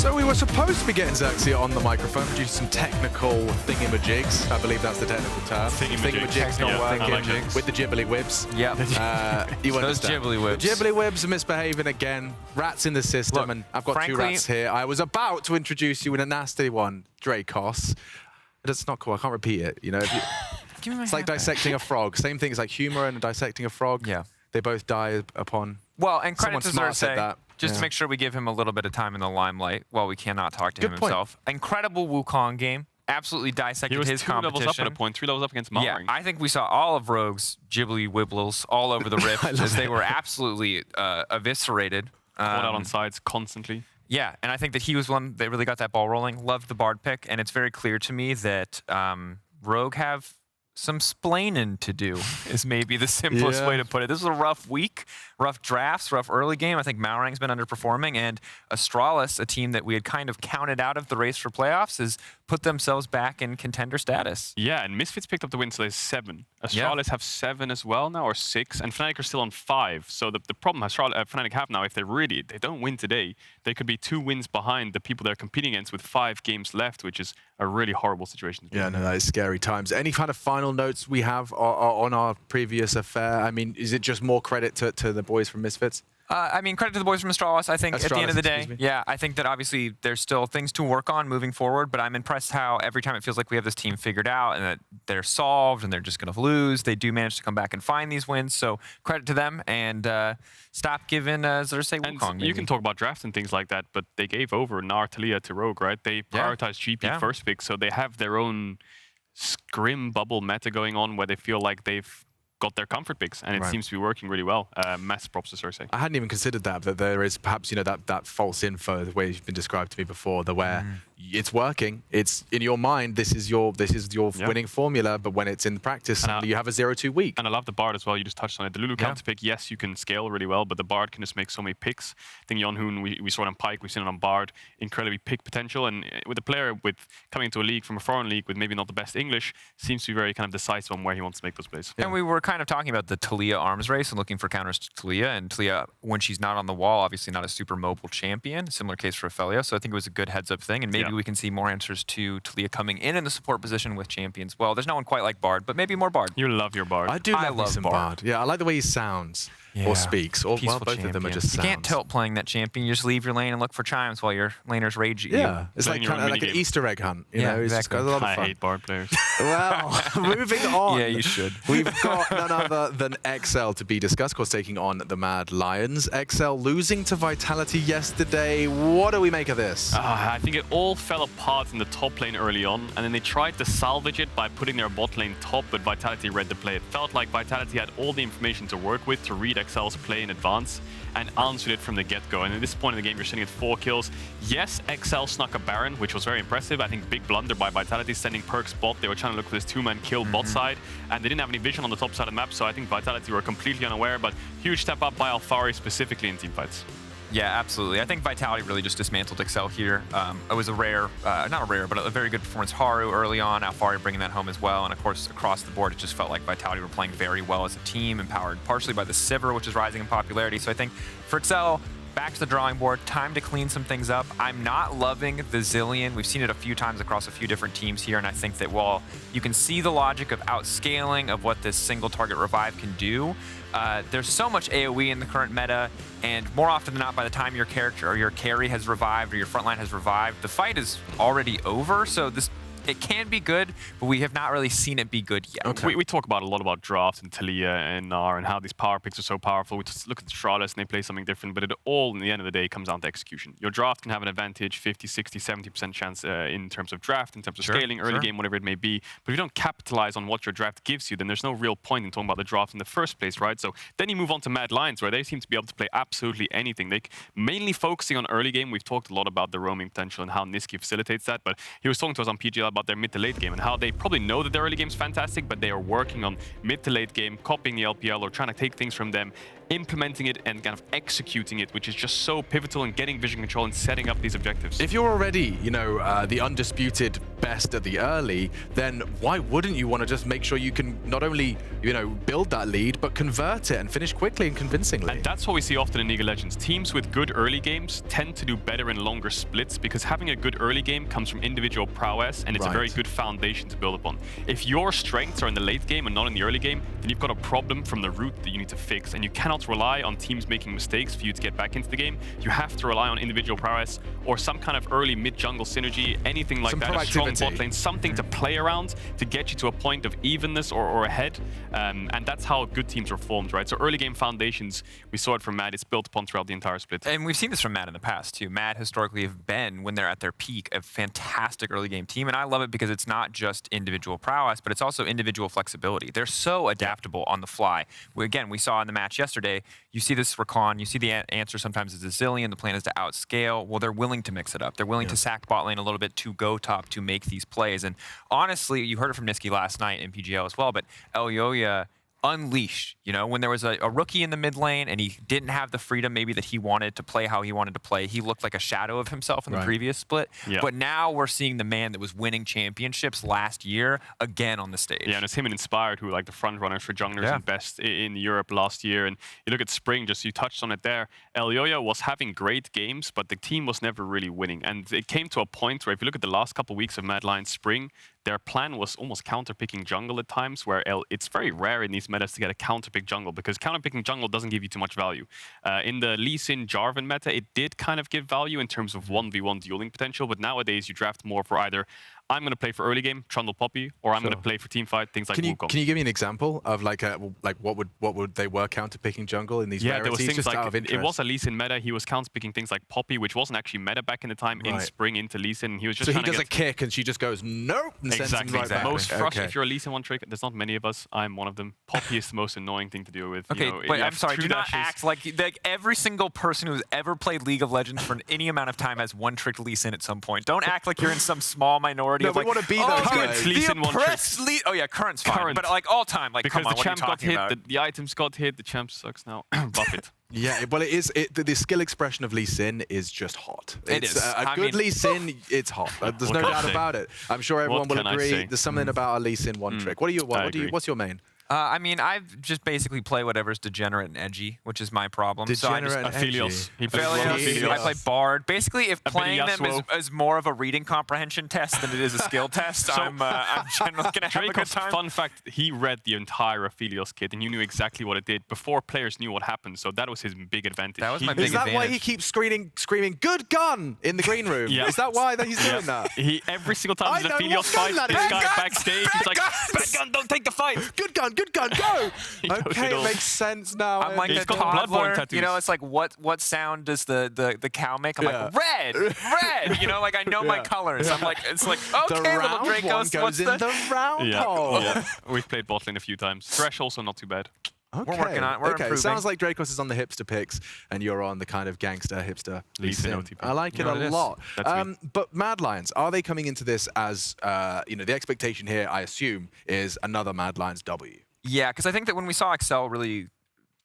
So we were supposed to be getting Xerxia on the microphone due to some technical thingamajigs. I believe that's the technical term. Thingamajigs not working with the jibbly wibs. Yep. You Those jibbly wibs. Jibbly wibs are misbehaving again. Rats in the system, Look, and I've got frankly, 2 rats here. I was about to introduce you in a nasty one, Drakos. It's not cool. I can't repeat it. You know, it's like dissecting a frog. Same thing. It's like humor and dissecting a frog. Yeah. They both die upon. Well, and credit to someone smart Xerxia, said that. just to make sure we give him a little bit of time in the limelight while we cannot talk to Good him point. himself. Incredible Wukong game. Absolutely dissected his competition. He was 2 levels up at a point, 3 levels up against Malring. Yeah, I think we saw all of Rogue's Ghibli Wibbles all over the Rift as they were absolutely eviscerated. Caught out on sides constantly. Yeah, and I think that he was one that really got that ball rolling. Loved the Bard pick, and it's very clear to me that Rogue have some splaining to do, is maybe the simplest way to put it. This was a rough week, rough drafts, rough early game. I think Malrang's been underperforming, and Astralis, a team that we had kind of counted out of the race for playoffs, has put themselves back in contender status. Yeah, and Misfits picked up the win, so there's 7. Astralis have 7 as well now, or 6, and Fnatic are still on 5. So the problem Fnatic have now, if they don't win today, they could be 2 wins behind the people they're competing against with 5 games left, which is a really horrible situation. Yeah, no, that is scary times. Any kind of final notes we have on our previous affair? I mean, is it just more credit to the boys from Misfits? I mean, credit to the boys from Astralis. I think at the end of the day, me. yeah, I think that obviously there's still things to work on moving forward, but I'm impressed how every time it feels like we have this team figured out and that they're solved and they're just going to lose, they do manage to come back and find these wins. So credit to them, and stop giving Xerxia Wukong. You can talk about drafts and things like that, but they gave over Nar Talia to Rogue, right? They prioritized GP first pick, so they have their own scrim bubble meta going on where they feel like they've got their comfort picks, and it seems to be working really well. Massive props to Xerxia. I hadn't even considered that there is perhaps, you know, that false info, the way it's been described to me before, where it's working. It's in your mind. This is your winning formula, but when it's in practice, you have a 0-2 week. And I love the Bard as well. You just touched on it. The Lulu counter pick, yes, you can scale really well, but the Bard can just make so many picks. I think Yonhoon, we saw it on Pyke, we've seen it on Bard, incredibly pick potential. And with a player coming into a league from a foreign league with maybe not the best English, seems to be very kind of decisive on where he wants to make those plays. And we were kind of talking about the Talia arms race and looking for counters to Talia. And Talia, when she's not on the wall, obviously not a super mobile champion. Similar case for Elyoya. So I think it was a good heads-up thing. And maybe we can see more answers to Talia coming in the support position with champions. Well, there's no one quite like Bard, but maybe more Bard. You love your Bard. I do love some Bard. Yeah, I like the way he sounds or speaks. Or well, both of them are just sounds. You can't tilt playing that champion. You just leave your lane and look for chimes while your laners rage at you. Yeah, it's like kind of like an Easter egg hunt. You know, it's exactly. just got a lot of fun. I hate Bard players. Well, moving on. Yeah, you should. We've got none other than XL to be discussed, of course, taking on the Mad Lions. XL losing to Vitality yesterday. What do we make of this? I think it all fell apart in the top lane early on, and then they tried to salvage it by putting their bot lane top, but Vitality read the play. It felt like Vitality had all the information to work with to read XL's play in advance and answered it from the get-go. And at this point in the game, you're sitting at 4 kills. Yes, XL snuck a Baron, which was very impressive. I think big blunder by Vitality, sending Perk's bot. They were trying to look for this 2-man kill bot side, and they didn't have any vision on the top side of the map, so I think Vitality were completely unaware, but huge step up by Alphari specifically in teamfights. Yeah, absolutely. I think Vitality really just dismantled XL here. It was a rare, not a rare, but a very good performance. Haru early on, Alphari bringing that home as well. And of course, across the board, it just felt like Vitality were playing very well as a team, empowered partially by the Sivir, which is rising in popularity. So I think for XL, back to the drawing board, time to clean some things up. I'm not loving the Zilean. We've seen it a few times across a few different teams here, and I think that while you can see the logic of outscaling of what this single target revive can do, there's so much AoE in the current meta, and more often than not, by the time your character or your carry has revived or your frontline has revived, the fight is already over. So it can be good, but we have not really seen it be good yet. Okay. We talk a lot about drafts and Talia and Nar and how these power picks are so powerful. We just look at the Astralis and they play something different, but it all, in the end of the day, comes down to execution. Your draft can have an advantage, 50, 60, 70% chance in terms of draft, in terms of scaling, early game, whatever it may be. But if you don't capitalize on what your draft gives you, then there's no real point in talking about the draft in the first place, right? So then you move on to Mad Lions, where they seem to be able to play absolutely anything. They mainly focusing on early game. We've talked a lot about the roaming potential and how Nisqy facilitates that, but he was talking to us on PGL about their mid to late game and how they probably know that their early game's fantastic, but they are working on mid to late game, copying the LPL or trying to take things from them implementing it and kind of executing it, which is just so pivotal in getting vision control and setting up these objectives. If you're already, you know, the undisputed best at the early, then why wouldn't you want to just make sure you can not only, you know, build that lead, but convert it and finish quickly and convincingly? And that's what we see often in League of Legends. Teams with good early games tend to do better in longer splits because having a good early game comes from individual prowess, and it's a very good foundation to build upon. If your strengths are in the late game and not in the early game, then you've got a problem from the root that you need to fix, and you cannot rely on teams making mistakes for you to get back into the game. You have to rely on individual prowess or some kind of early mid-jungle synergy, anything like that, a strong bot lane, something to play around to get you to a point of evenness or ahead, and that's how good teams are formed, right? So early game foundations, we saw it from MAD, it's built upon throughout the entire split. And we've seen this from MAD in the past too. MAD historically have been, when they're at their peak, a fantastic early game team, and I love it because it's not just individual prowess, but it's also individual flexibility. They're so adaptable on the fly. We saw in the match yesterday, you see this for Con, you see the answer sometimes is a zillion, the plan is to outscale. Well, they're willing to mix it up. They're willing to sack bot lane a little bit to go top to make these plays. And honestly, you heard it from Nisqy last night in PGL as well, but Elyoya unleashed, you know, when there was a rookie in the mid lane and he didn't have the freedom maybe that he wanted to play how he wanted to play. He looked like a shadow of himself in the previous split. But now we're seeing the man that was winning championships last year again on the stage. Yeah, and it's him and Inspired who are like the front runners for junglers and best in Europe last year. And you look at Spring, just you touched on it there. Elyoya was having great games, but the team was never really winning. And it came to a point where if you look at the last couple of weeks of MAD Lions Spring, their plan was almost counter-picking jungle at times, where it's very rare in these metas to get a counter-pick jungle, because counter-picking jungle doesn't give you too much value. In the Lee Sin Jarvan meta, it did kind of give value in terms of 1v1 dueling potential, but nowadays you draft more for either I'm going to play for early game, Trundle Poppy, or I'm going to play for teamfight, things like Wukong. Can you give me an example of like what would they were counter-picking jungle in these rarities? There was things just like, out of interest. it was a Lee Sin meta, he was counter-picking things like Poppy, which wasn't actually meta back in the time, in Spring into Lee Sin, and he was just so he does a kick and she just goes, nope, and sends him right back. Most frustrating, if you're a Lee Sin one trick, there's not many of us, I'm one of them. Poppy is the most annoying thing to deal with. Okay, you know, but I'm sorry, do not act like every single person who's ever played League of Legends for any amount of time has one-trick Lee Sin at some point. Don't act like you're in some small minority of we want to be those guys. Lee Sin one trick. Oh yeah, current's fine, but like all time, like because come on, the champ got hit, the items got hit, the champ sucks now. Buff it. Yeah, well, the skill expression of Lee Sin is just hot. It is. A good Lee Sin, it's hot. There's no doubt about it. I'm sure everyone will agree. There's something about a Lee Sin one trick. What's your main? I mean, I just basically play whatever's degenerate and edgy, which is my problem. Degenerate so and edgy. Aphelios. I play Bard. Basically, if playing them is more of a reading comprehension test than it is a skill test, so I'm generally going to have a good time. Fun fact, he read the entire Aphelios kit, and you knew exactly what it did before players knew what happened, so that was his big advantage. That was my big advantage. Is that why he keeps screaming, good gun, in the green room? Yeah. Is that why he's doing that? Every single time there's an Aphelios fight, this guy backstage, he's like, bad gun, don't take the fight! Good gun, go! Okay, it makes sense now. I'm like a toddler, you know, it's like, what sound does the cow make? I'm like, red! You know, like I know my colors. I'm like, it's like, okay, little Drakos, what's the round hole? Yeah. We've played bot lane a few times. Thresh also not too bad. Okay. We're working on it. We're improving. Sounds like Drakos is on the hipster picks, and you're on the kind of gangster hipster Lee Sin. OTP. I like it a lot. That's but MAD Lions, are they coming into this as, you know, the expectation here, I assume, is another MAD Lions W? Yeah, because I think that when we saw Excel really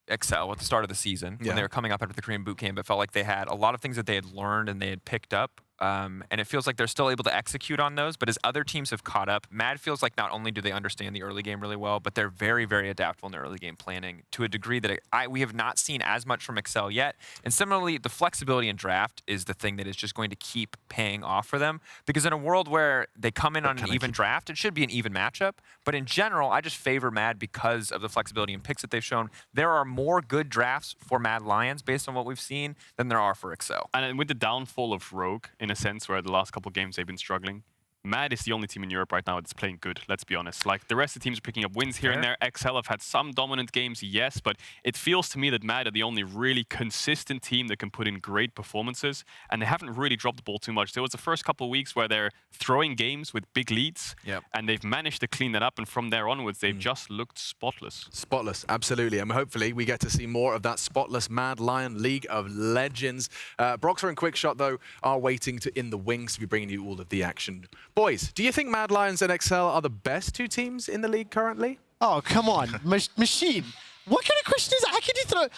excel at the start of the season, when they were coming up after the Korean boot camp, it felt like they had a lot of things that they had learned and they had picked up. And it feels like they're still able to execute on those, but as other teams have caught up, MAD feels like not only do they understand the early game really well, but they're very, very adaptable in their early game planning to a degree that we have not seen as much from Excel yet. And similarly, the flexibility in draft is the thing that is just going to keep paying off for them, because in a world where they come in on an even draft, it should be an even matchup. But in general, I just favor MAD because of the flexibility and picks that they've shown. There are more good drafts for MAD Lions based on what we've seen than there are for Excel. And with the downfall of Rogue, in a sense, where the last couple of games they've been struggling, MAD is the only team in Europe right now that's playing good, let's be honest. Like, the rest of the teams are picking up wins here and there. XL have had some dominant games, yes, but it feels to me that MAD are the only really consistent team that can put in great performances, and they haven't really dropped the ball too much. There was the first couple of weeks where they're throwing games with big leads, and they've managed to clean that up, and from there onwards, they've just looked spotless. Spotless, absolutely. And hopefully we get to see more of that spotless MAD Lion League of Legends. Broxah and Quickshot, though, are waiting in the wings to be bringing you all of the action. Boys, do you think MAD Lions and XL are the best two teams in the league currently? Oh, come on. Machine. What kind of question is that? How can you throw...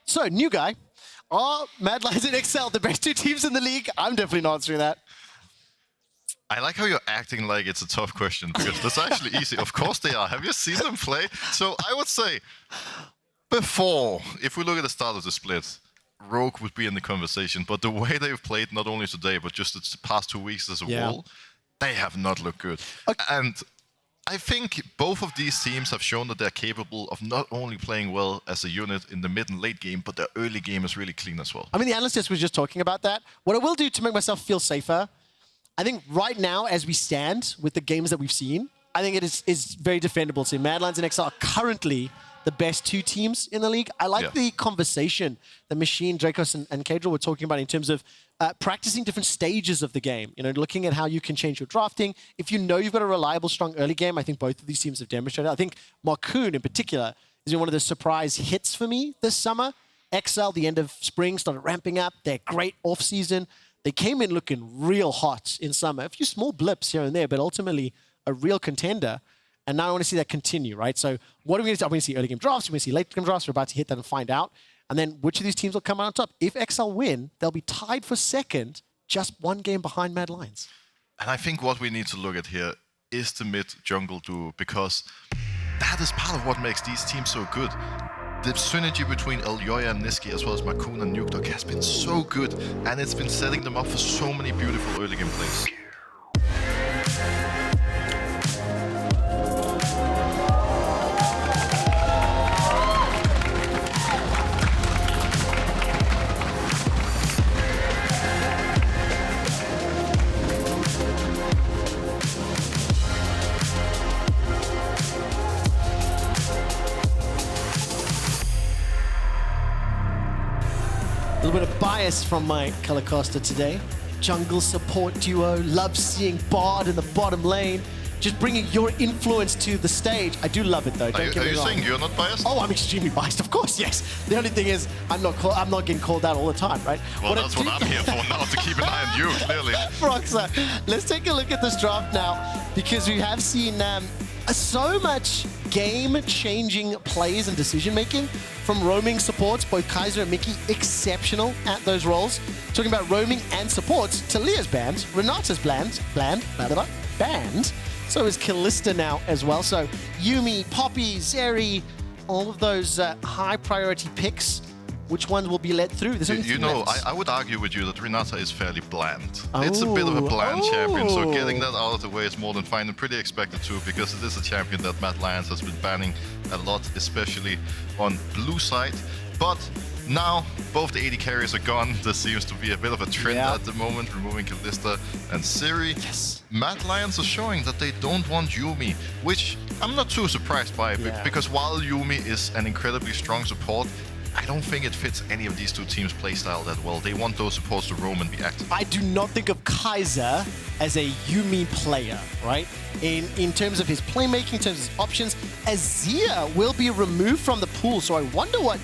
So, new guy. Are Mad Lions and XL the best two teams in the league? I'm definitely not answering that. I like how you're acting like it's a tough question, because that's actually easy. Of course they are. Have you seen them play? So I would say, before, if we look at the start of the split, Rogue would be in the conversation. But the way they've played, not only today, but just the past 2 weeks as a whole, they have not looked good. Okay. And I think both of these teams have shown that they're capable of not only playing well as a unit in the mid and late game, but their early game is really clean as well. I mean, the Analysts was just talking about that. What I will do to make myself feel safer, I think right now, as we stand with the games that we've seen, I think it is very defendable. So Mad Lions and XL are currently the best two teams in the league. I like the conversation that Machine, Drakos, and Caedrel were talking about in terms of practicing different stages of the game. You know, looking at how you can change your drafting. If you know you've got a reliable, strong early game, I think both of these teams have demonstrated. I think Markoon in particular is one of the surprise hits for me this summer. XL, the end of spring, started ramping up. They're great off-season. They came in looking real hot in summer. A few small blips here and there, but ultimately a real contender. And now I want to see that continue, right? So what are we going to see? Are we going to see early game drafts? Are we going to see late game drafts? We're about to hit that and find out. And then which of these teams will come out on top? If XL win, they'll be tied for second, just one game behind Mad Lions. And I think what we need to look at here is the mid-jungle duo, because that is part of what makes these teams so good. The synergy between Elyoya and Nisqy, as well as Markoon and Nukeduck, has been so good, and it's been setting them up for so many beautiful early game plays. A little bit of bias from my color caster today. Jungle support duo, love seeing Bard in the bottom lane, just bringing your influence to the stage. I do love it though. Don't get me wrong. Are you saying you're not biased? Oh, I'm extremely biased, of course, yes. The only thing is, I'm not getting called out all the time, right? Well, that's what I'm here for now, to keep an eye on you, clearly. Broxah, let's take a look at this draft now, because we have seen so much game-changing plays and decision-making from roaming supports. Both Kaiser and Mikyx exceptional at those roles. Talking about roaming and supports, Talia's banned, Renata's banned, so is Kalista now as well. So Yuumi, Poppy, Zeri, all of those high-priority picks. Which ones will be let through? There's only you know, I would argue with you that Renata is fairly bland. It's a bit of a bland champion, so getting that out of the way is more than fine and pretty expected too, because it is a champion that Mad Lions has been banning a lot, especially on blue side. But now, both the AD carriers are gone. There seems to be a bit of a trend at the moment, removing Kalista and Zeri. Yes. Mad Lions are showing that they don't want Yuumi, which I'm not too surprised by, because while Yuumi is an incredibly strong support, I don't think it fits any of these two teams' playstyle that well. They want those supports to roam and be active. I do not think of Kaiser as a Yuumi player, right? In terms of his playmaking, in terms of his options, Azir will be removed from the pool, so I wonder what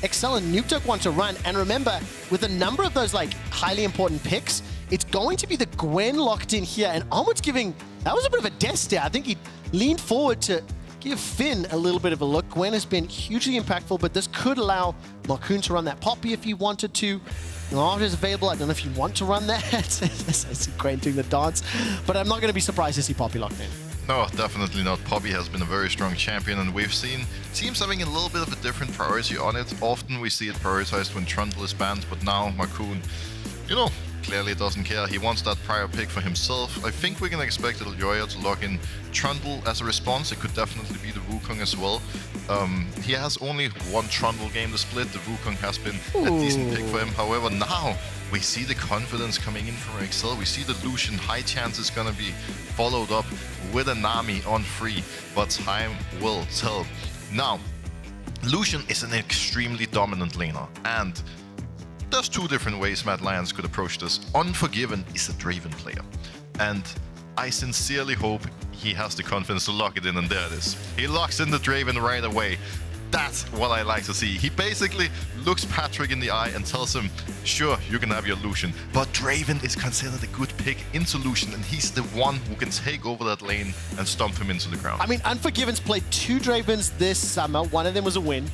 XL and Nukeduck want to run. And remember, with a number of those like highly important picks, it's going to be the Gwen locked in here, and Armut's giving, that was a bit of a death stare. I think he leaned forward to give Finn a little bit of a look. Gwen has been hugely impactful, but this could allow Markoon to run that Poppy if he wanted to. Not is available. I don't know if you want to run that. I see Gwen doing the dance, but I'm not going to be surprised to see Poppy locked in. No, definitely not. Poppy has been a very strong champion, and we've seen teams having a little bit of a different priority on it. Often we see it prioritized when Trundle is banned, but now Markoon, you know, clearly doesn't care. He wants that prior pick for himself. I think we can expect Elyoya to lock in Trundle as a response. It could definitely be the Wukong as well. He has only one Trundle game to split. The Wukong has been a decent pick for him. However, now we see the confidence coming in from XL. We see the Lucian high chance is going to be followed up with a Nami on free, but time will tell. Now, Lucian is an extremely dominant laner, and there's two different ways Mad Lions could approach this. Unforgiven is a Draven player, and I sincerely hope he has the confidence to lock it in, and there it is. He locks in the Draven right away. That's what I like to see. He basically looks Patrik in the eye and tells him, sure, you can have your Lucian, but Draven is considered a good pick into Lucian, and he's the one who can take over that lane and stomp him into the ground. I mean, Unforgiven's played 2 Dravens this summer. One of them was a win.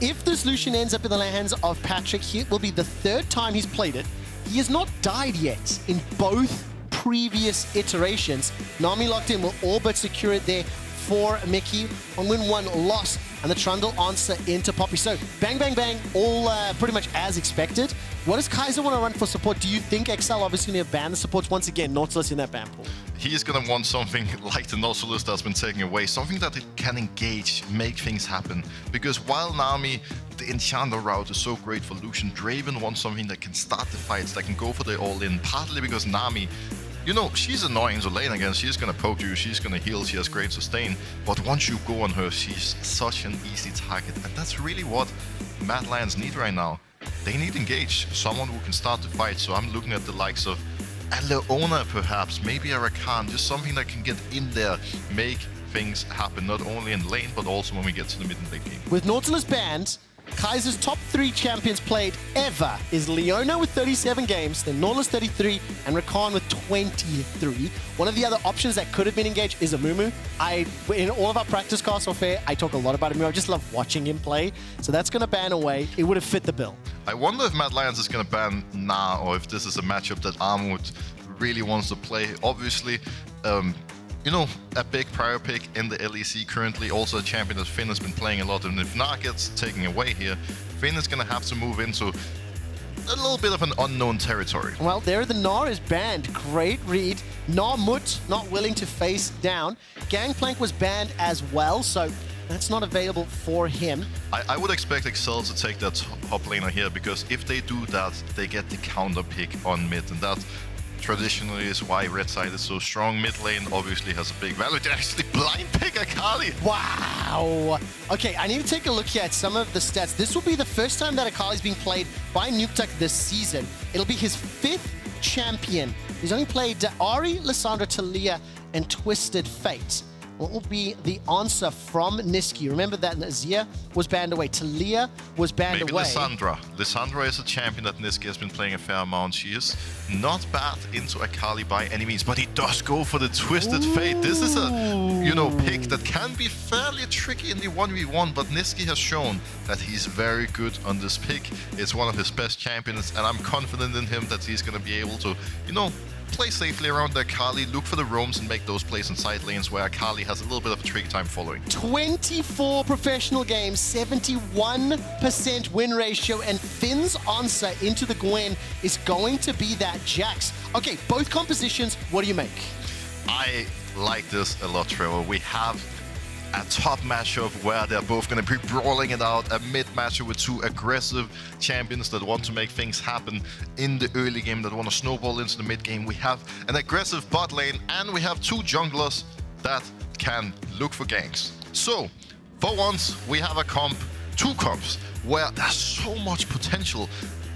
If this Lucian ends up in the hands of Patrik, it will be the 3rd time he's played it. He has not died yet in both previous iterations. Nami locked in will all but secure it there for Mikyx on win 1 loss, and the Trundle answer into Poppy. So bang, bang, bang, all pretty much as expected. What does Kaiser want to run for support? Do you think XL obviously going to ban the supports once again? Nautilus in that ban pool. He's going to want something like the Nautilus that's been taken away, something that it can engage, make things happen. Because while Nami, the Enchanter route is so great for Lucian, Draven wants something that can start the fights, that can go for the all-in, partly because Nami, you know, she's annoying to lane against. She's gonna poke you, she's gonna heal, she has great sustain. But once you go on her, she's such an easy target. And that's really what MAD Lions need right now. They need engage, someone who can start the fight. So I'm looking at the likes of a Leona perhaps, maybe a Rakan, just something that can get in there, make things happen, not only in lane, but also when we get to the mid and late game. With Nautilus banned, Kaiser's top 3 champions played ever is Leona with 37 games, then Nautilus 33, and Rakan with 23. One of the other options that could have been engaged is Amumu. In all of our practice casts or fair, I talk a lot about Amumu. I just love watching him play. So that's going to ban away. It would have fit the bill. I wonder if MAD Lions is going to ban Na, or if this is a matchup that Armut really wants to play. Obviously, you know, a big prior pick in the LEC currently, also a champion that Finn has been playing a lot, and if Na gets taken away here, Finn is going to have to move into a little bit of an unknown territory. Well, there the Gnar is banned. Great read. Armut not willing to face down. Gangplank was banned as well, so that's not available for him. I would expect Excel to take that top laner here, because if they do that, they get the counter pick on mid, and that traditionally is why red side is so strong. Mid lane obviously has a big value. They actually blind pick Akali. Wow. Okay, I need to take a look here at some of the stats. This will be the first time that Akali's being played by Nukeduck this season. It'll be his 5th champion. He's only played Ahri, Lissandra, Talia, and Twisted Fate. What will be the answer from Nisqy? Remember that Nazir was banned away. Talia was banned away. Lissandra. Lissandra is a champion that Nisqy has been playing a fair amount. She is not bad into Akali by any means, but he does go for the Twisted Fate. This is a, you know, pick that can be fairly tricky in the 1v1, but Nisqy has shown that he's very good on this pick. It's one of his best champions, and I'm confident in him that he's going to be able to, you know, play safely around the Akali, look for the roams and make those plays in side lanes where Akali has a little bit of a tricky time following. 24 professional games, 71% win ratio, and Finn's answer into the Gwen is going to be that Jax. Okay, both compositions, what do you make? I like this a lot, Trevor. We have a top matchup where they're both going to be brawling it out, a mid matchup with 2 aggressive champions that want to make things happen in the early game, that want to snowball into the mid game. We have an aggressive bot lane, and we have 2 junglers that can look for ganks. So, for once, we have a comp, 2 comps, where there's so much potential.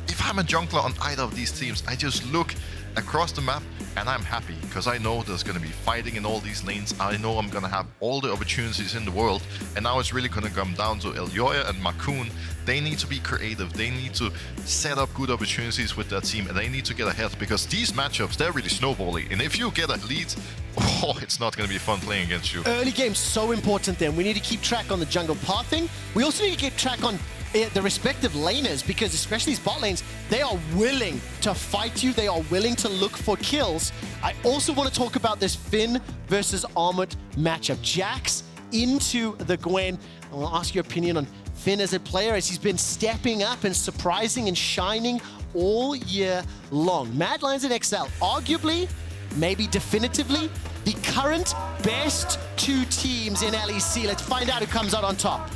If I'm a jungler on either of these teams, I just look across the map and I'm happy, because I know there's going to be fighting in all these lanes. I know I'm going to have all the opportunities in the world, and now it's really going to come down to Elyoya and Markoon. They need to be creative, they need to set up good opportunities with their team, and they need to get ahead, because these matchups, they're really snowballing, and if you get a lead, oh, it's not going to be fun playing against you. Early game's so important then. We need to keep track on the jungle pathing. We also need to keep track on the respective laners, because especially these bot lanes, they are willing to fight you, they are willing to look for kills. I also want to talk about this Finn versus Armut matchup. Jax into the Gwen. I want to ask your opinion on Finn as a player, as he's been stepping up and surprising and shining all year long. MAD Lions and XL, arguably, maybe definitively, the current best 2 teams in LEC. Let's find out who comes out on top.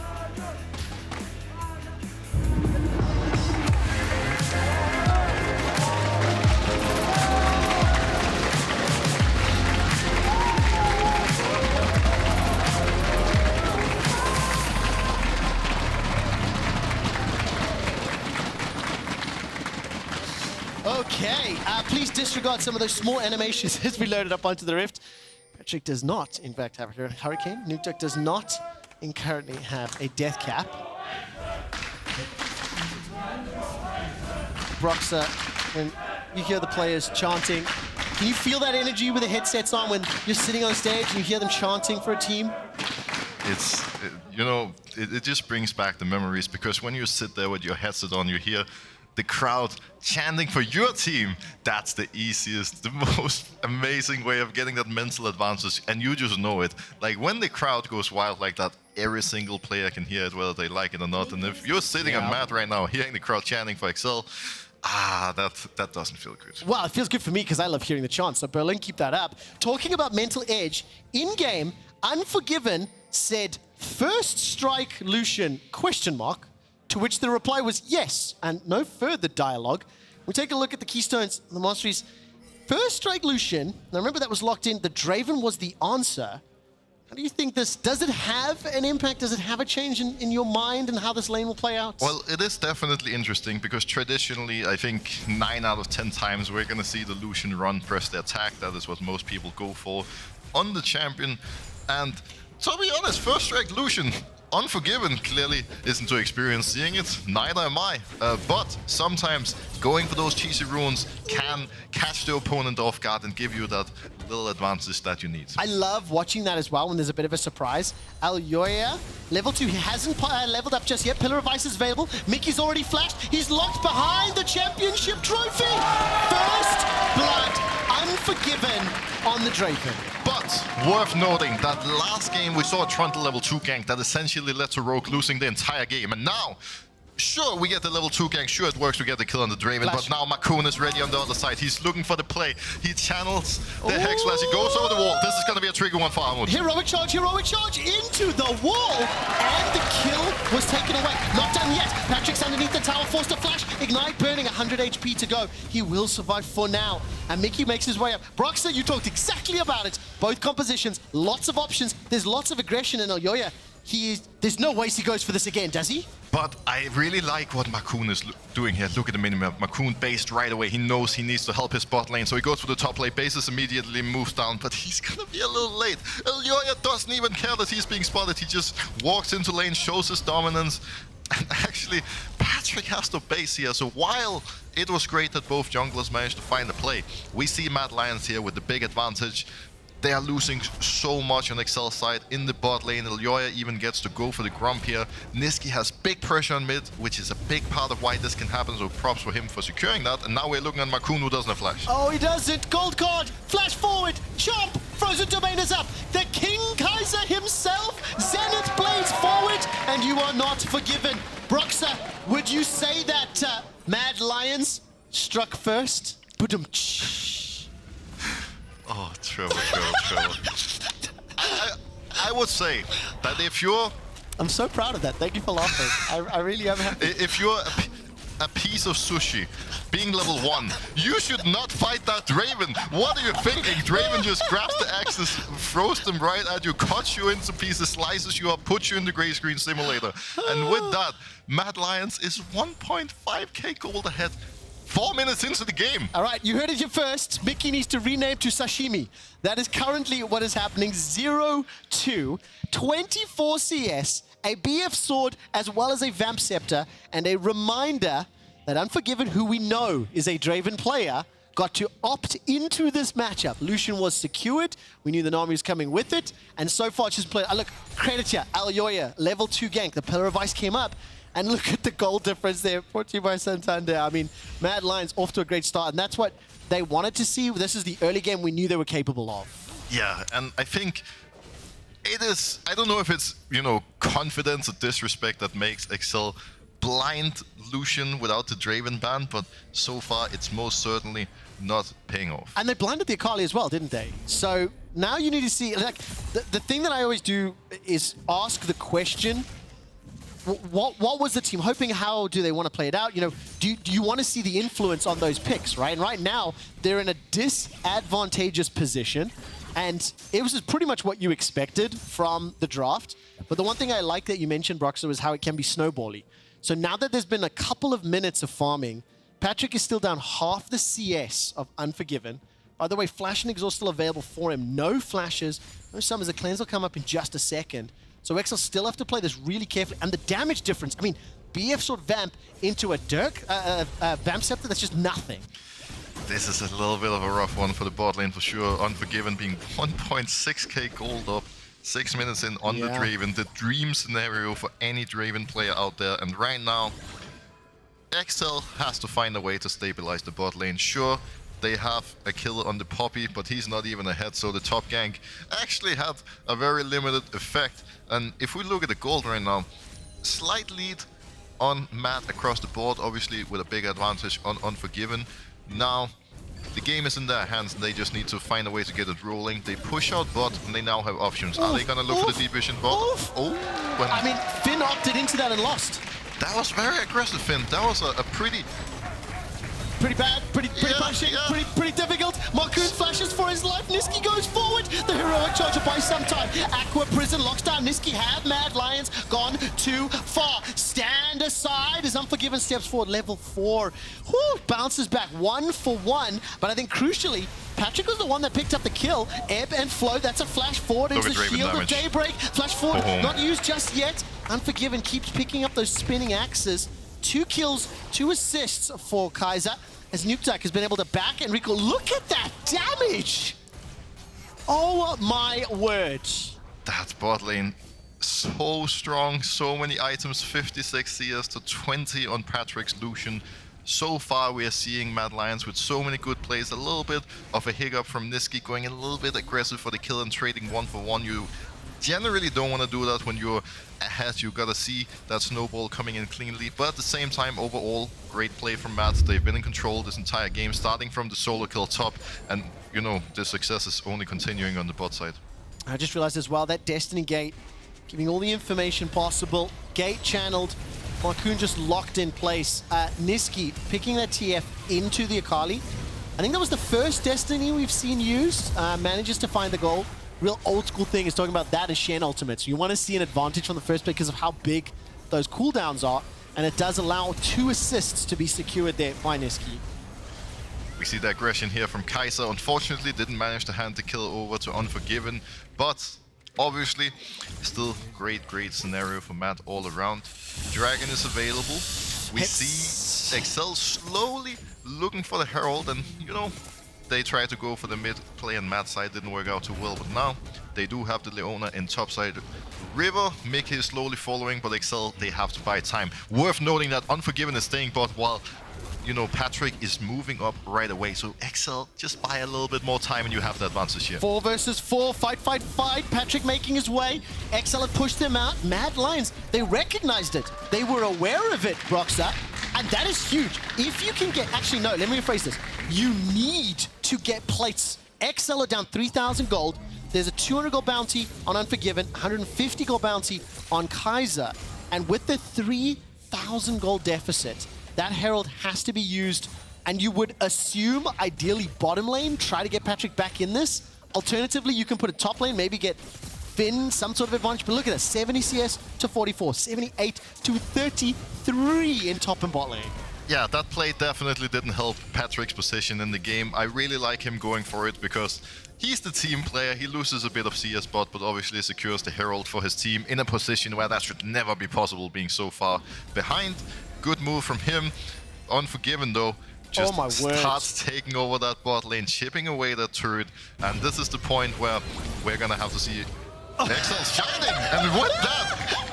Okay, please disregard some of those small animations as we load it up onto the Rift. Patrik does not, in fact, have a Hurricane. Nukeduck does not currently have a Death Cap. Broxah, when you hear the players chanting, can you feel that energy with the headsets on when you're sitting on stage and you hear them chanting for a team? It's, you know, it just brings back the memories, because when you sit there with your headset on, you hear the crowd chanting for your team. That's the easiest, the most amazing way of getting that mental advantage, and you just know it. Like, when the crowd goes wild like that, every single player can hear it, whether they like it or not. And if you're sitting on MAD right now, hearing the crowd chanting for Excel, that doesn't feel good. Well, it feels good for me because I love hearing the chant. So Berlin, keep that up. Talking about mental edge, in-game, Unforgiven said, "First strike Lucian, ? To which the reply was yes, and no further dialogue. We take a look at the keystones, the masteries. First strike Lucian, now remember that was locked in, the Draven was the answer. How do you think this, does it have an impact? Does it have a change in your mind and how this lane will play out? Well, it is definitely interesting, because traditionally, I think 9 out of 10 times we're going to see the Lucian run, press the attack. That is what most people go for on the champion. And to be honest, first strike Lucian, Unforgiven clearly isn't too experienced seeing it, neither am I. But sometimes going for those cheesy runes can catch the opponent off guard and give you that little advantage that you need. I love watching that as well when there's a bit of a surprise. Elyoya, level 2, he hasn't leveled up just yet. Pillar of Ice is available. Mikyx already flashed. He's locked behind the championship trophy. First blood, Unforgiven on the Draven. But worth noting that last game we saw a Trundle level 2 gank that essentially led to Rogue losing the entire game. And now, sure, we get the level 2 gank. Sure, it works to get the kill on the Draven. Flash. But now Markoon is ready on the other side. He's looking for the play. He channels the Hex Flash. He goes over the wall. This is going to be a trigger one for Armut. Heroic charge into the wall. And the kill was taken away. Not done yet. Patrik's underneath the tower, forced to flash. Ignite burning, 100 HP to go. He will survive for now. And Mikyx makes his way up. Broxah, you talked exactly about it. Both compositions, lots of options. There's lots of aggression in Elyoya. There's no ways he goes for this again, does he? But I really like what Markoon is doing here. Look at the minimap. Markoon based right away. He knows he needs to help his bot lane, so he goes for the top lane. Bases immediately moves down, but he's gonna be a little late. Elyoya doesn't even care that he's being spotted. He just walks into lane, shows his dominance. And actually, Patrik has to base here. So while it was great that both junglers managed to find a play, we see MAD Lions here with the big advantage. They are losing so much on Excel's side in the bot lane. Elyoya even gets to go for the Grump here. Nisqy has big pressure on mid, which is a big part of why this can happen, so props for him for securing that. And now we're looking at Markoon, who doesn't have flash. Oh, he doesn't. Gold card. Flash forward. Chomp. Frozen Domain is up. The King Kaiser himself. Zenith Blades forward. And you are not forgiven. Broxah, would you say that MAD Lions struck first? Oh, trouble. I would say that if you're... I'm so proud of that. Thank you for laughing. I really am happy. If you're a piece of sushi being level 1, you should not fight that Draven. What are you thinking? Draven just grabs the axes, throws them right at you, cuts you into pieces, slices you up, puts you in the gray screen simulator. And with that, MAD Lions is 1.5k gold ahead. 4 minutes into the game. All right, you heard it here first. Mikyx needs to rename to Sashimi. That is currently what is happening. 0-2, 24 CS, a BF sword, as well as a Vamp Scepter, and a reminder that Unforgiven, who we know is a Draven player, got to opt into this matchup. Lucian was secured. We knew the Nami was coming with it. And so far, she's played... look, credit here. Elyoya, level 2 gank. The Pillar of Ice came up. And look at the goal difference there, brought to you by Santander. I mean, MAD Lions off to a great start, and that's what they wanted to see. This is the early game we knew they were capable of. Yeah, and I think it is... I don't know if it's, you know, confidence or disrespect that makes Excel blind Lucian without the Draven ban, but so far it's most certainly not paying off. And they blinded the Akali as well, didn't they? So now you need to see... like the thing that I always do is ask the question... What was the team hoping? How do they want to play it out? You know, do you want to see the influence on those picks, right? And right now, they're in a disadvantageous position. And it was pretty much what you expected from the draft. But the one thing I like that you mentioned, Broxah, was how it can be snowbally. So now that there's been a couple of minutes of farming, Patrik is still down half the CS of Unforgiven. By the way, Flash and Exhaust still available for him. No flashes, no summons. The cleanse will come up in just a second. So Excel still have to play this really carefully. And the damage difference, I mean, BF Sword Vamp into a Vamp Scepter, that's just nothing. This is a little bit of a rough one for the bot lane for sure. Unforgiven being 1.6k gold up. 6 minutes in on the Draven, the dream scenario for any Draven player out there. And right now, XL has to find a way to stabilize the bot lane. Sure, they have a kill on the Poppy, but he's not even ahead, so the top gank actually had a very limited effect. And if we look at the gold right now, slight lead on MAD across the board, obviously with a big advantage on Unforgiven. Now, the game is in their hands, and they just need to find a way to get it rolling. They push out bot, and they now have options. Are they gonna look for the deep vision bot? I mean, Finn opted into that and lost. That was very aggressive, Finn. That was a pretty bad, pretty pushing, pretty difficult. Markoon flashes for his life. Nisqy goes forward. The heroic charge buys some time. Aqua Prison locks down Nisqy. Have Mad Lions gone too far? Stand aside as Unforgiven steps forward. Level 4. Whew, bounces back 1 for 1. But I think crucially, Patrik was the one that picked up the kill. Ebb and Flow, that's a flash forward into the shield of Daybreak. Flash forward, not used just yet. Unforgiven keeps picking up those spinning axes. 2 kills, 2 assists for Kaiser, as Nukeduck has been able to back and recall. Look at that damage! Oh my word. That bot lane, so strong, so many items, 56 CS to 20 on Patrik's Lucian. So far we are seeing Mad Lions with so many good plays, a little bit of a hiccup from Nisqy going a little bit aggressive for the kill and trading 1 for 1. You generally don't want to do that when you're ahead. You gotta see that snowball coming in cleanly, but at the same time, overall, great play from Mad. They've been in control this entire game, starting from the solo kill top, and you know, the success is only continuing on the bot side. I just realized as well that Destiny Gate, giving all the information possible, gate channeled, Markoon just locked in place. Nisqy picking that TF into the Akali. I think that was the first Destiny we've seen used, manages to find the goal. Real old school thing is talking about that as Shen ultimate. So you want to see an advantage from the first pick because of how big those cooldowns are. And it does allow 2 assists to be secured there by Nisqy. We see the aggression here from Kaiser. Unfortunately, didn't manage to hand the kill over to Unforgiven. But obviously, still great scenario for Matt all around. Dragon is available. We see XL slowly looking for the Herald, and you know, they tried to go for the mid play and Mad side, didn't work out too well, but now they do have the Leona in top side. River, Mikyx is slowly following, but XL, they have to buy time. Worth noting that Unforgiven is staying bot while, you know, Patrik is moving up right away. So XL, just buy a little bit more time and you have the advantage here. 4 versus 4, fight. Patrik making his way. XL had pushed them out. Mad Lions, they recognized it. They were aware of it, Broxah. And that is huge. If you can get, actually no, let me rephrase this. You need to get plates. XL are down 3,000 gold. There's a 200 gold bounty on Unforgiven, 150 gold bounty on Kaiser. And with the 3,000 gold deficit, that Herald has to be used. And you would assume, ideally, bottom lane, try to get Patrik back in this. Alternatively, you can put a top lane, maybe get Finn some sort of advantage. But look at this, 70 CS to 44, 78 to 33 in top and bot lane. Yeah, that play definitely didn't help Patrik's position in the game. I really like him going for it because he's the team player. He loses a bit of CS bot, but obviously secures the Herald for his team in a position where that should never be possible, being so far behind. Good move from him. Unforgiven though, just starts taking over that bot lane, chipping away that turret. And this is the point where we're gonna have to see XL shining. And with that,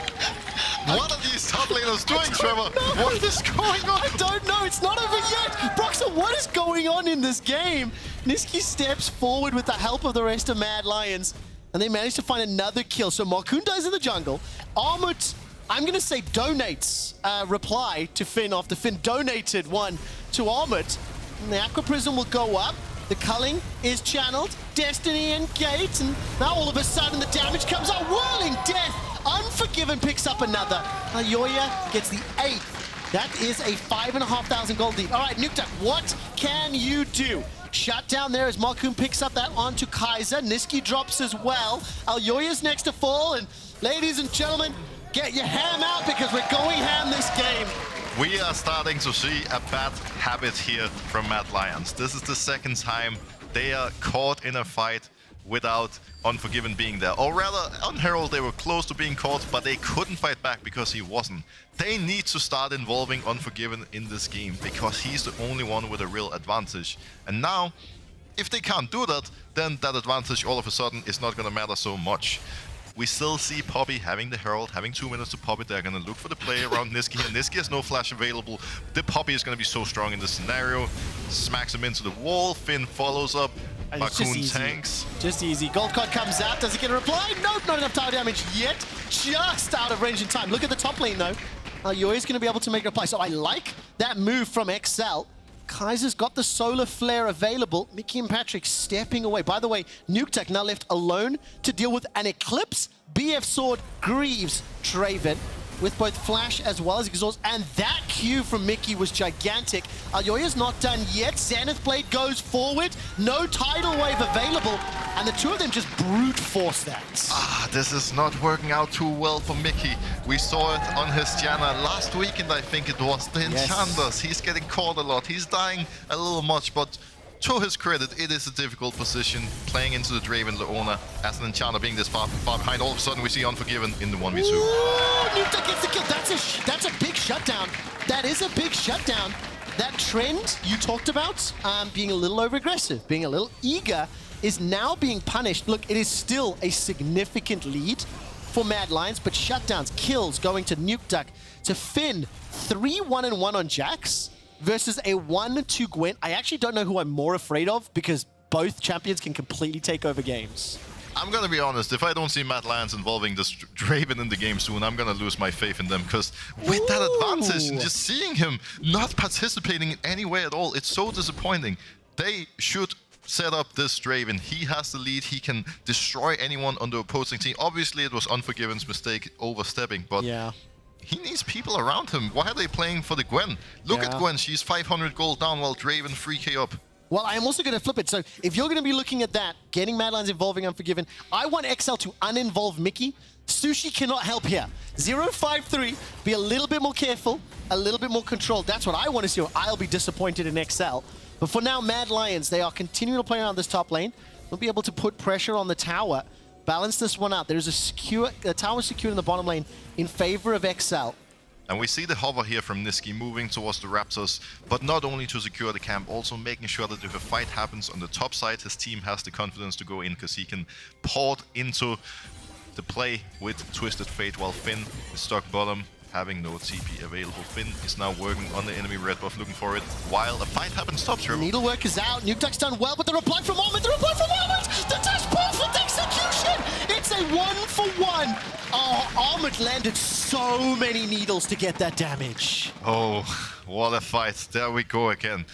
what are these top laners doing, Trevor? What is going on? I don't know. It's not over yet. Broxah, what is going on in this game? Nisqy steps forward with the help of the rest of Mad Lions, and they manage to find another kill. So Markoon dies in the jungle. Armut, I'm going to say, donates reply to Finn after Finn donated one to Armut. And the Aqua Prism will go up. The culling is channeled. Destiny and Gate. And now all of a sudden the damage comes out. Whirling Death. Unforgiven picks up another. Elyoya gets the 8th. That is a 5,500 gold lead. All right, Nukeduck, what can you do? Shut down there as Markoon picks up that onto Kaiser. Nisqy drops as well. Elyoya's next to fall. And ladies and gentlemen, get your ham out because we're going ham this game. We are starting to see a bad habit here from Mad Lions. This is the second time they are caught in a fight without Unforgiven being there. Or rather, on Herald they were close to being caught, but they couldn't fight back because he wasn't. They need to start involving Unforgiven in this game because he's the only one with a real advantage. And now, if they can't do that, then that advantage all of a sudden is not going to matter so much. We still see Poppy having the Herald, having 2 minutes to pop it. They're going to look for the play around Nisqy, and Nisqy has no flash available. The Poppy is going to be so strong in this scenario. Smacks him into the wall. Finn follows up. Markoon tanks. Just easy. Gold card comes out. Does he get a reply? Nope, not enough tower damage yet. Just out of range in time. Look at the top lane, though. Elyoya's going to be able to make a reply. So I like that move from XL. Kaiser's got the solar flare available. Mikyx and Patrik stepping away. By the way, Nukeduck now left alone to deal with an Eclipse, BF Sword, Greaves, Draven, with both flash as well as exhaust. And that Q from Mikyx was gigantic. Elyoya's not done yet. Zenith Blade goes forward. No tidal wave available. And the two of them just brute force that. This is not working out too well for Mikyx. We saw it on his Janna last weekend, I think it was. The Enchanters, he's getting caught a lot. He's dying a little much, but to his credit, it is a difficult position playing into the Draven Leona as an Enchanter being this far behind. All of a sudden, we see Unforgiven in the 1v2. Ooh, Nukeduck gets the kill. That's a big shutdown. That is a big shutdown. That trend you talked about, being a little over-aggressive, being a little eager, is now being punished. Look, it is still a significant lead for Mad Lions, but shutdowns, kills going to Nukeduck, to Finn, 3-1-1 on Jax versus a 1-2 Gwen. I actually don't know who I'm more afraid of because both champions can completely take over games. I'm gonna be honest, if I don't see Mad Lions involving this Draven in the game soon, I'm gonna lose my faith in them, because with that advantage and just seeing him not participating in any way at all, it's so disappointing. They should set up this Draven. He has the lead, he can destroy anyone on the opposing team. Obviously it was Unforgiven's mistake overstepping, but he needs people around him. Why are they playing for the Gwen? Look at Gwen, she's 500 gold down while Draven 3k up. Well, I'm also going to flip it. So if you're going to be looking at that, getting Mad Lions involving Unforgiven, I want XL to uninvolve Mikyx. Sushi cannot help here. 0-5-3, be a little bit more careful, a little bit more controlled. That's what I want to see, or I'll be disappointed in XL. But for now, Mad Lions, they are continuing to play around this top lane. They'll be able to put pressure on the tower, balance this one out. There's a tower secured in the bottom lane in favor of XL. And we see the hover here from Nisqy moving towards the Raptors, but not only to secure the camp, also making sure that if a fight happens on the top side, his team has the confidence to go in, because he can port into the play with Twisted Fate, while Finn is stuck bottom, having no TP available. Finn is now working on the enemy red buff, looking for it, while a fight happens top Trevor. Needlework is out, Nukeduck's done well, but the reply from Armut, the dash perfect execution! It's a 1-for-1! Oh, Armut landed so many needles to get that damage. Oh, what a fight. There we go again.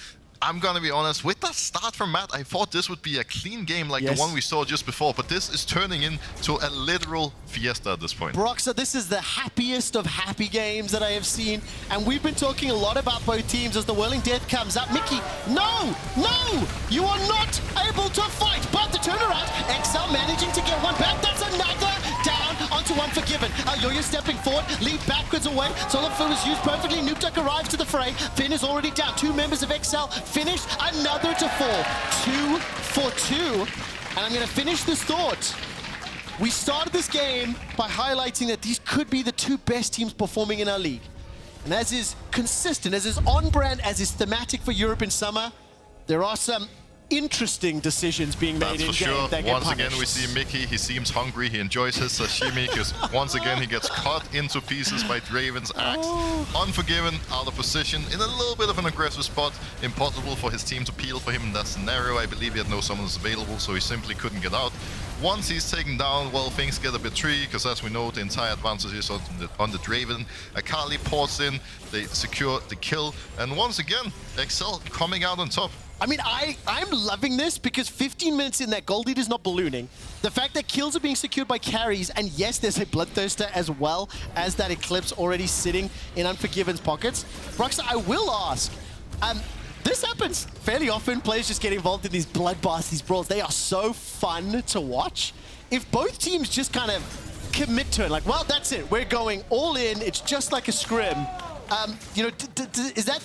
I'm gonna be honest, with that start from Matt, I thought this would be a clean game like the one we saw just before, but this is turning into a literal fiesta at this point. Broxah, this is the happiest of happy games that I have seen, and we've been talking a lot about both teams as the Whirling Death comes up. Mikyx, no! You are not able to fight, but the turnaround, XL managing to get one back. That's another down onto Unforgiven. Elyoya stepping forward, lead backwards away. Solar Flare is used perfectly. Nukeduck arrives to the fray. Finn is already down. Two members of XL finished, another to fall. 2 for 2. And I'm going to finish this thought. We started this game by highlighting that these could be the two best teams performing in our league. And as is consistent, as is on brand, as is thematic for Europe in summer, there are some interesting decisions being made in game that get Once punished. again, we see Mikyx. He seems hungry. He enjoys his sashimi, because once again he gets cut into pieces by Draven's axe. Unforgiven, out of position, in a little bit of an aggressive spot. Impossible for his team to peel for him in that scenario. I believe he had no summons available, so he simply couldn't get out. Once he's taken down, well, things get a bit tricky, because as we know, the entire advantage is on the Draven. Akali ports in, they secure the kill, and once again, XL coming out on top. I mean, I'm loving this because 15 minutes in, that gold lead is not ballooning. The fact that kills are being secured by carries, and yes, there's a Bloodthirster as well as that Eclipse already sitting in Unforgiven's pockets. Broxah, I will ask, this happens fairly often. Players just get involved in these bloodbaths, these brawls. They are so fun to watch. If both teams just kind of commit to it, like, well, that's it, we're going all in, it's just like a scrim. You know, is that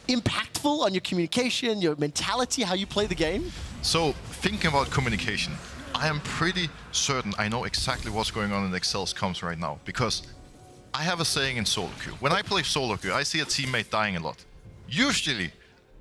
impactful on your communication, your mentality, how you play the game? So, thinking about communication, I am pretty certain I know exactly what's going on in XL's comms right now, because I have a saying in solo queue. When I play solo queue, I see a teammate dying a lot. Usually,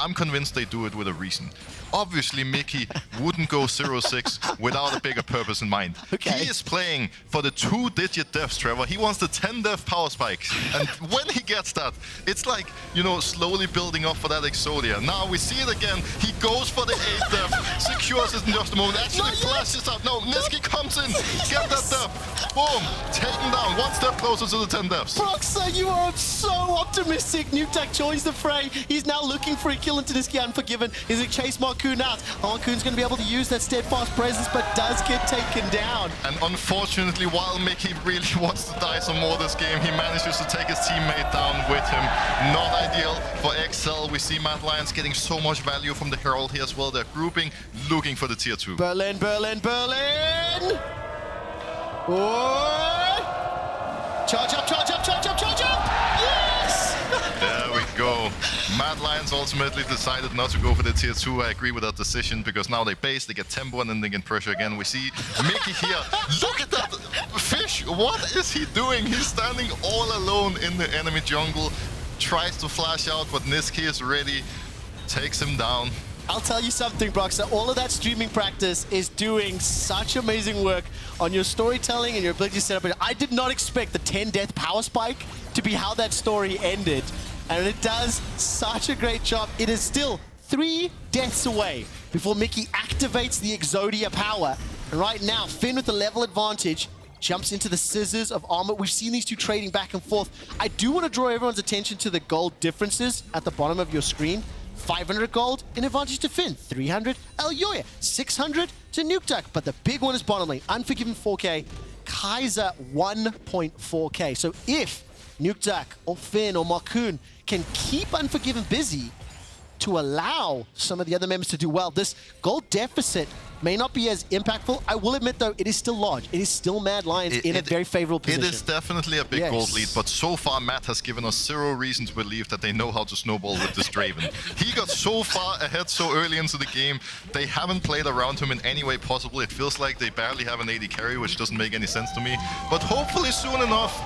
I'm convinced they do it with a reason. Obviously, Mikyx wouldn't go 0-6 without a bigger purpose in mind. Okay. He is playing for the 2-digit deaths, Trevor. He wants the 10-death power spikes. And when he gets that, it's like, you know, slowly building up for that Exodia. Now we see it again. He goes for the 8th death, secures it in just a moment, actually flashes out. No, Nisqy comes in, get that death. Boom, taken down, one step closer to the 10 deaths. Broxah, you are so optimistic. Nukeduck joins the fray. He's now looking for a kill into Nisqy Unforgiven. Is it chase Markoon out? Markoon's going to be able to use that steadfast presence, but does get taken down. And unfortunately, while Mikyx really wants to die some more this game, he manages to take his teammate down with him. Not ideal for XL. We see MAD Lions getting so much value from the Herald here as well. They're grouping, looking for the tier 2. Berlin, Berlin, Berlin! Oh! Charge up, charge up, charge up, charge up! Yes! There we go. MAD Lions ultimately decided not to go for the tier 2. I agree with that decision because now they base, they get tempo, and then they can pressure again. We see Mikyx here. Look at that fish. What is he doing? He's standing all alone in the enemy jungle. Tries to flash out, but Nisqy is ready. Takes him down. I'll tell you something, Broxah. All of that streaming practice is doing such amazing work on your storytelling and your ability to set up. I did not expect the 10-death power spike to be how that story ended. And it does such a great job. It is still 3 deaths away before Mikyx activates the Exodia power. And right now, Finn with the level advantage jumps into the scissors of Armut. We've seen these two trading back and forth. I do want to draw everyone's attention to the gold differences at the bottom of your screen. 500 gold in advantage to Finn, 300 Elyoya, 600 to Nukeduck. But the big one is bottom lane, Unforgiven 4k, Kaiser 1.4k. So if Nukeduck or Finn or Markoon can keep Unforgiven busy to allow some of the other members to do well, this gold deficit may not be as impactful. I will admit, though, it is still large. It is still MAD Lions in a very favorable position. It is definitely a big gold lead, but so far MAD has given us 0 reason to believe that they know how to snowball with this Draven. He got so far ahead so early into the game. They haven't played around him in any way possible. It feels like they barely have an AD carry, which doesn't make any sense to me. But hopefully soon enough,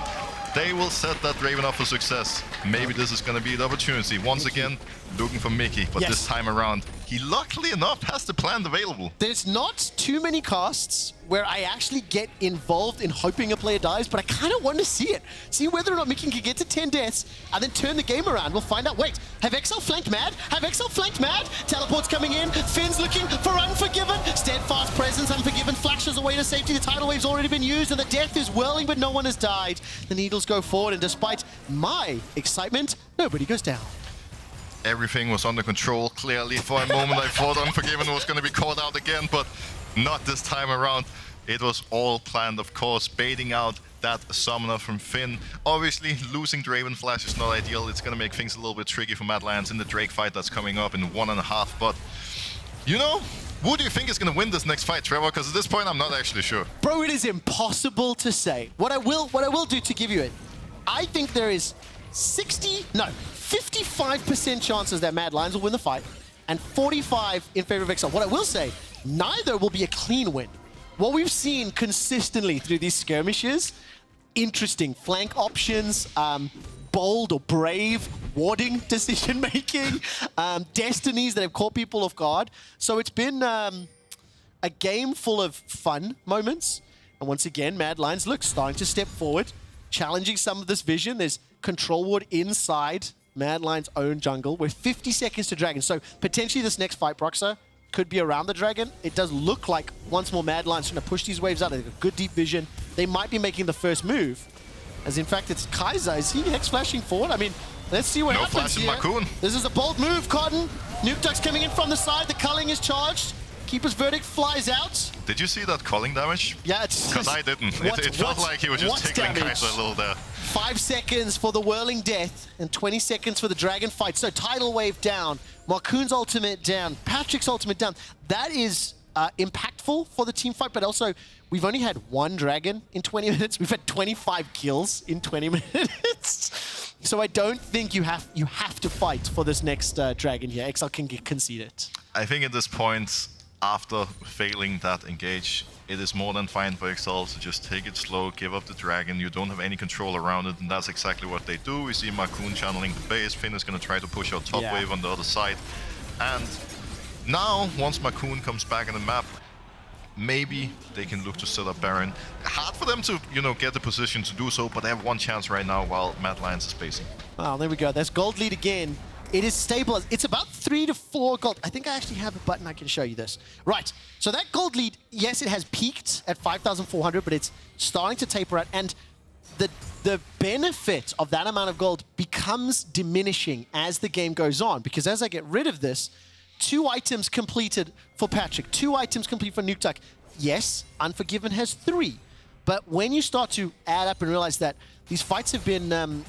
they will set that Draven up for success. Maybe this is going to be the opportunity. Once again, looking for Mikyx, but this time around, he luckily enough has the plan available. There's not too many casts where I actually get involved in hoping a player dies, but I kind of want to see it. See whether or not Mikyx can get to 10 deaths and then turn the game around. We'll find out. Wait, have XL flanked MAD? Have XL flanked MAD? Teleport's coming in. Finn's looking for Unforgiven. Steadfast presence. Unforgiven flashes away to safety. The tidal wave's already been used and the death is whirling, but no one has died. The needles go forward, and despite my excitement, nobody goes down. Everything was under control, clearly. For a moment, I thought Unforgiven was going to be caught out again, but not this time around. It was all planned, of course, baiting out that summoner from Finn. Obviously, losing Draven Flash is not ideal. It's going to make things a little bit tricky for MAD Lions in the Drake fight that's coming up in 1.5. But, you know, who do you think is going to win this next fight, Trevor? Because at this point, I'm not actually sure. Bro, it is impossible to say. What I will do to give you it, I think there is 55% chances that MAD Lions will win the fight, and 45 in favor of XL. What I will say, neither will be a clean win. What we've seen consistently through these skirmishes, interesting flank options, bold or brave warding decision-making, destinies that have caught people off guard. So it's been a game full of fun moments. And once again, MAD Lions, look, starting to step forward, challenging some of this vision. There's control ward inside MAD Lions' own jungle. We're 50 seconds to Dragon. So potentially this next fight, Broxah, could be around the Dragon. It does look like once more MAD Lions trying to push these waves out. They've got good deep vision. They might be making the first move. As in fact, it's Kaiser. Is he Hex flashing forward? I mean, let's see what happens here. Markoon. This is a bold move, Cotton. Nukeduck's coming in from the side. The culling is charged. Keeper's Verdict flies out. Did you see that calling damage? Yeah, it's because I didn't. It felt like he was just tickling Kaiser a little there. 5 seconds for the Whirling Death and 20 seconds for the Dragon fight. So Tidal Wave down, Markoon's ultimate down, Patrik's ultimate down. That is impactful for the team fight, but also we've only had 1 Dragon in 20 minutes. We've had 25 kills in 20 minutes. So I don't think you have to fight for this next Dragon here. XL can concede it. I think at this point, after failing that engage, it is more than fine for Excel to just take it slow, give up the dragon. You don't have any control around it, and that's exactly what they do. We see Markoon channeling the base. Finn is going to try to push out top wave on the other side. And now, once Markoon comes back in the map, maybe they can look to set up Baron. Hard for them to, you know, get the position to do so, but they have one chance right now while MAD Lions is spacing. Wow, there we go. There's gold lead again. It is stable. It's about 3 to 4 gold. I think I actually have a button I can show you this. Right, so that gold lead, yes, it has peaked at 5,400, but it's starting to taper out. And the benefit of that amount of gold becomes diminishing as the game goes on. Because as I get rid of this, 2 items completed for Patrik, 2 items complete for Nukeduck. Yes, Unforgiven has 3. But when you start to add up and realize that these fights have been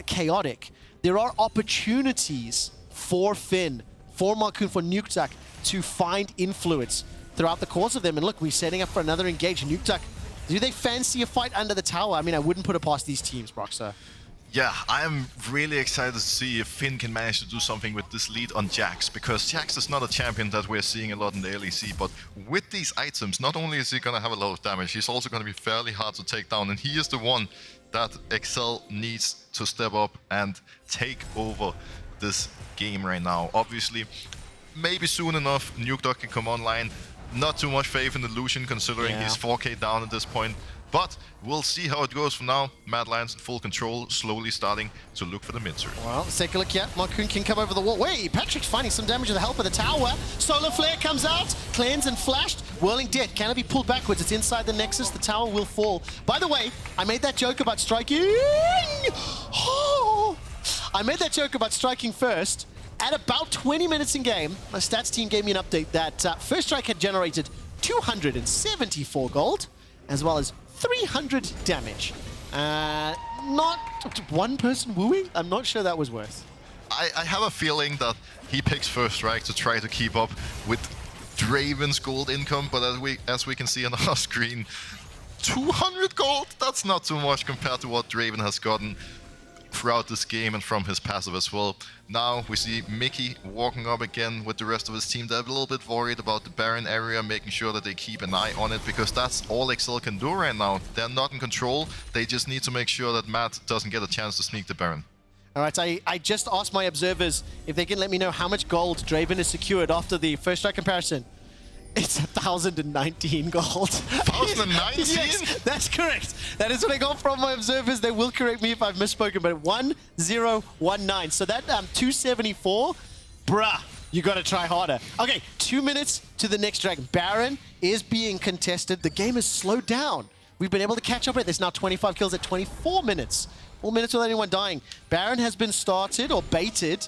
chaotic, there are opportunities for Finn, for Markoon, for Nukeduck to find influence throughout the course of them. And look, we're setting up for another engage. Nukeduck, do they fancy a fight under the tower? I mean, I wouldn't put it past these teams, Broxah. Yeah, I'm really excited to see if Finn can manage to do something with this lead on Jax, because Jax is not a champion that we're seeing a lot in the LEC, but with these items, not only is he going to have a lot of damage, he's also going to be fairly hard to take down, and he is the one that Excel needs to step up and take over this game right now. Obviously, maybe soon enough, Nukeduck can come online. Not too much faith in the Lucian, considering he's 4k down at this point. But we'll see how it goes for now. MAD Lions in full control, slowly starting to look for the mid-turn. Well, let's take a look here. Markoon can come over the wall. Wait, Patrik's finding some damage with the help of the tower. Solar Flare comes out, cleansed and flashed. Whirling Death, can it be pulled backwards? It's inside the Nexus, the tower will fall. By the way, I made that joke about striking. Oh, I made that joke about striking first. At about 20 minutes in game, my stats team gave me an update that First Strike had generated 274 gold, as well as 300 damage. Not one person wooing? I'm not sure that was worth. I have a feeling that he picks First Strike to try to keep up with Draven's gold income, but as we can see on our screen, 200 gold? That's not too much compared to what Draven has gotten throughout this game and from his passive as well. Now we see Mikyx walking up again with the rest of his team. They're a little bit worried about the Baron area, making sure that they keep an eye on it, because that's all Excel can do right now. They're not in control. They just need to make sure that Matt doesn't get a chance to sneak the Baron. All right, I just asked my observers if they can let me know how much gold Draven has secured after the First Strike comparison. It's 1,019 gold. 1,019? Yes, that's correct. That is what I got from my observers. They will correct me if I've misspoken, but 1019. So that 274, bruh, you got to try harder. Okay, 2 minutes to the next dragon. Baron is being contested. The game has slowed down. We've been able to catch up with it. There's now 25 kills at 24 minutes. 4 minutes without anyone dying. Baron has been started or baited.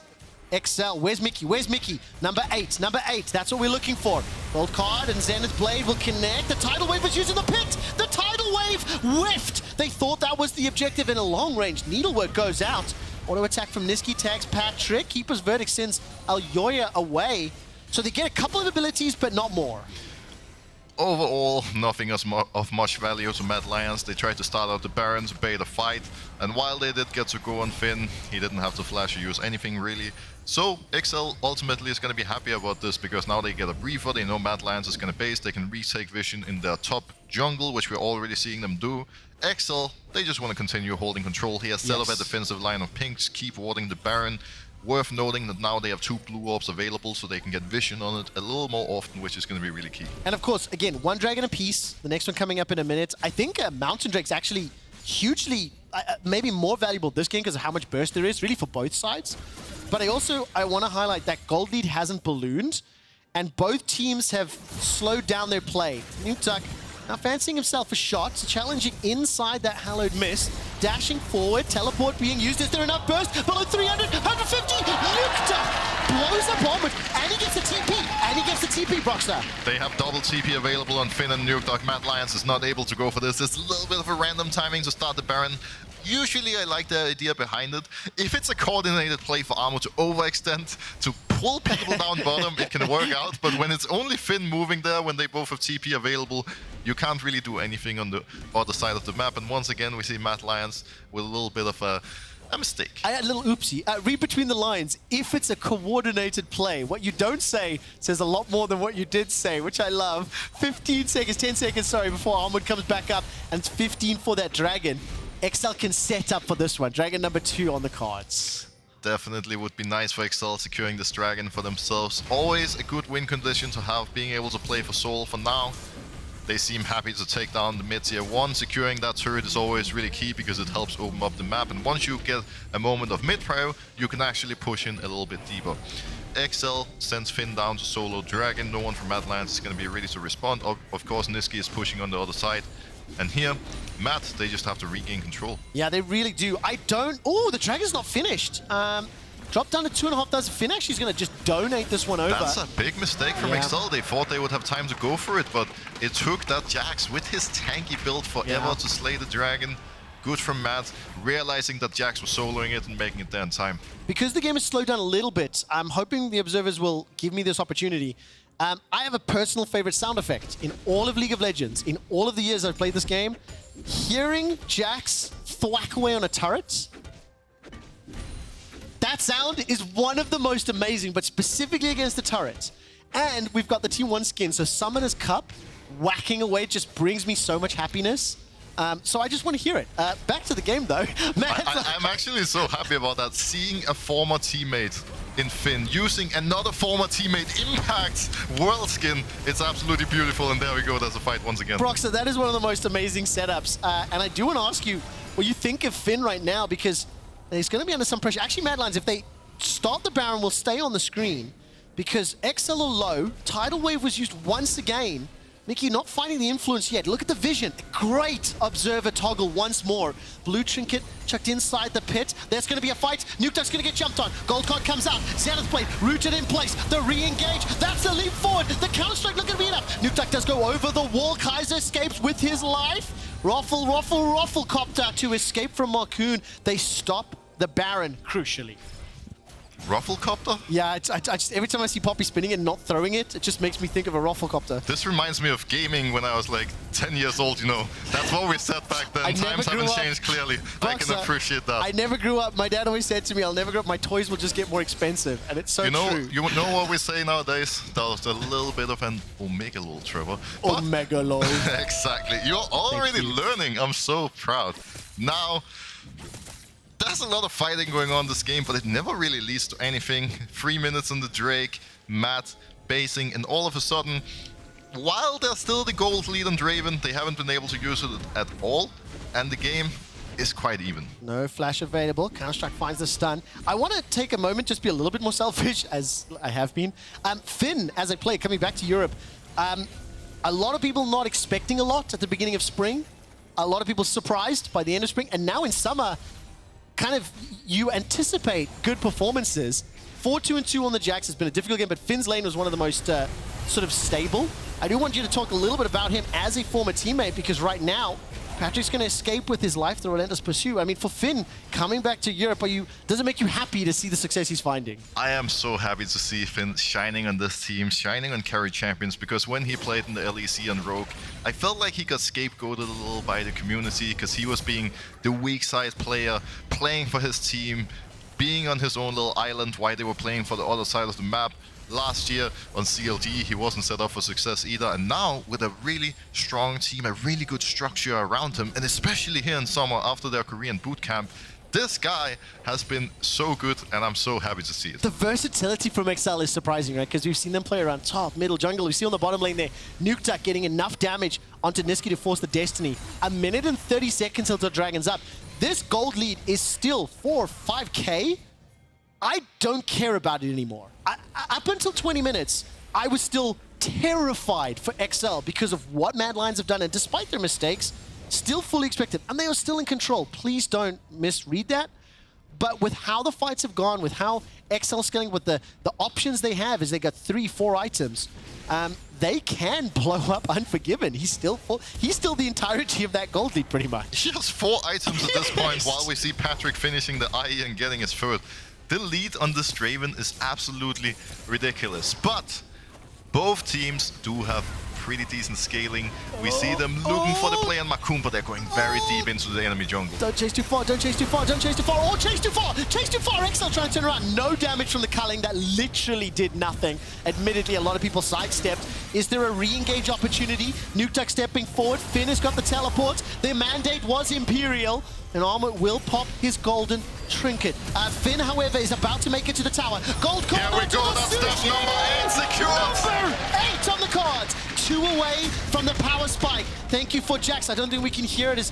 Excel, where's Mikyx? Where's Mikyx? Number 8, number 8. That's what we're looking for. Gold card and Zenith Blade will connect. The tidal wave is used in the pit. The tidal wave whiffed. They thought that was the objective in a long range. Needlework goes out. Auto attack from Nisqy tags Patrik. Keeper's Verdict sends Elyoya away. So they get a couple of abilities, but not more. Overall, nothing of much value to MAD Lions. They tried to start out the Baron to bait a fight, and while they did get to go on Finn, he didn't have to flash or use anything really. So Excel ultimately is going to be happy about this, because now they get a breather. They know MAD Lions is going to base. They can retake vision in their top jungle, which we're already seeing them do. Excel, they just want to continue holding control here, set up a defensive line of pinks, keep warding the Baron. Worth noting that now they have 2 blue orbs available, so they can get vision on it a little more often, which is going to be really key. And of course, again, 1 dragon apiece. The next one coming up in a minute. I think Mountain Drake's actually hugely, maybe more valuable this game because of how much burst there is, really for both sides. But I want to highlight that gold lead hasn't ballooned, and both teams have slowed down their play. Nukeduck now fancying himself a shot, challenging inside that hallowed mist, dashing forward, teleport being used. Is there enough burst? Below 300, 150, Nukeduck blows up Armut, and he gets the TP, Broxah. They have double TP available on Finn and Nukeduck. MAD Lions is not able to go for this. It's a little bit of a random timing to start the Baron. Usually I like the idea behind it. If it's a coordinated play for Armut to overextend, to pull people down bottom, it can work out. But when it's only Finn moving there, when they both have TP available, you can't really do anything on the other side of the map. And once again, we see MAD Lions with a little bit of a a mistake. A little oopsie. Read between the lines. If it's a coordinated play, what you don't say says a lot more than what you did say, which I love. 15 seconds, 10 seconds, sorry, before Armut comes back up, and it's 15 for that Dragon. XL can set up for this one. Dragon number 2 on the cards. Definitely would be nice for XL securing this Dragon for themselves. Always a good win condition to have, being able to play for Soul. For now, they seem happy to take down the mid-tier 1. Securing that turret is always really key because it helps open up the map. And once you get a moment of mid-prio, you can actually push in a little bit deeper. XL sends Finn down to solo Dragon. No one from MAD Lions is going to be ready to respond. Of course, Nisqy is pushing on the other side. And here, MAD, they just have to regain control. Yeah, they really do. Oh, the Dragon's not finished. Drop down to 2.5 does Finn actually is going to just donate this one over. That's a big mistake from XL. They thought they would have time to go for it, but it took that Jax with his tanky build forever to slay the Dragon. Good from MAD, realizing that Jax was soloing it and making it there in time. Because the game has slowed down a little bit, I'm hoping the observers will give me this opportunity. I have a personal favorite sound effect in all of League of Legends, in all of the years I've played this game. Hearing Jax thwack away on a turret, that sound is one of the most amazing, but specifically against the turret. And we've got the Team 1 skin, so Summoner's Cup whacking away just brings me so much happiness. So I just want to hear it. Back to the game, though. I'm actually so happy about that. Seeing a former teammate in Finn using another former teammate Impact World skin, it's absolutely beautiful. And there we go, there's a fight once again. Broxah, that is one of the most amazing setups. And I do want to ask you what you think of Finn right now, because he's going to be under some pressure. Actually, MAD Lions, if they start the Baron, will stay on the screen, because XL are low. Tidal Wave was used once again. Mikyx not finding the influence yet. Look at the vision. Great observer toggle once more. Blue Trinket chucked inside the pit. There's going to be a fight. Nukeduck's going to get jumped on. Gold card comes out. Zenith Blade rooted in place. The re-engage. That's a leap forward. The counter-strike not going to be enough. Nukeduck does go over the wall. Kaiser escapes with his life. Ruffle copter to escape from Markoon. They stop the Baron, crucially. Rufflecopter? Yeah, I just, every time I see Poppy spinning and not throwing it, it just makes me think of a Rufflecopter. This reminds me of gaming when I was like 10 years old, you know. That's what we said back then. Times haven't changed clearly. Broxah, I can appreciate that. I never grew up. My dad always said to me, I'll never grow up. My toys will just get more expensive. And it's so true. You know what we say nowadays? That was a little bit of an Omega lol, Trevor. Omega lol. Exactly. You're already learning. I'm so proud. Now, there's a lot of fighting going on this game, but it never really leads to anything. 3 minutes on the Drake, MAD basing, and all of a sudden, while there's still the gold lead on Draven, they haven't been able to use it at all, and the game is quite even. No flash available. Counter-Strike finds the stun. I want to take a moment, just be a little bit more selfish, as I have been. Finn, as I play, coming back to Europe, a lot of people not expecting a lot at the beginning of spring. A lot of people surprised by the end of spring, and now in summer, kind of, you anticipate good performances. 4-2-2 on the Jax has been a difficult game, but Finn's lane was one of the most sort of stable. I do want you to talk a little bit about him as a former teammate, because right now, Patrik's going to escape with his life, the relentless pursuit. I mean, for Finn, coming back to Europe, does it make you happy to see the success he's finding? I am so happy to see Finn shining on this team, shining on carry champions, because when he played in the LEC on Rogue, I felt like he got scapegoated a little by the community, because he was being the weak side player, playing for his team, being on his own little island while they were playing for the other side of the map. Last year on CLD, he wasn't set up for success either, and now with a really strong team, a really good structure around him, and especially here in summer after their Korean boot camp, this guy has been so good, and I'm so happy to see it. The versatility from XL is surprising, right? Because we've seen them play around top, middle, jungle. We see on the bottom lane there, Nukeduck getting enough damage onto Nisqy to force the Destiny. 1 minute and 30 seconds until Dragon's up. This gold lead is still 4 or 5k. I don't care about it anymore. Up until 20 minutes, I was still terrified for XL because of what MAD Lions have done, and despite their mistakes, still fully expected, and they are still in control. Please don't misread that. But with how the fights have gone, with how XL scaling, with the options they have, is they got 3-4 items, they can blow up Unforgiven. He's still the entirety of that gold lead, pretty much. He has 4 items at this point, while we see Patrik finishing the IE and getting his third. The lead on this Draven is absolutely ridiculous, but both teams do have pretty decent scaling. We see them looking for the play on Markoon, but they're going very deep into the enemy jungle. Don't chase too far, don't chase too far, don't chase too far, or chase too far! Chase too far! XL trying to turn around. No damage from the culling. That literally did nothing. Admittedly, a lot of people sidestepped. Is there a re-engage opportunity? Nukeduck stepping forward. Finn has got the teleport. Their mandate was Imperial. And Armut will pop his golden trinket. Finn, however, is about to make it to the tower. Gold card. Here we go, that's step number 8 secured. Number 8 on the cards. 2 away from the power spike. Thank you for Jax. I don't think we can hear it.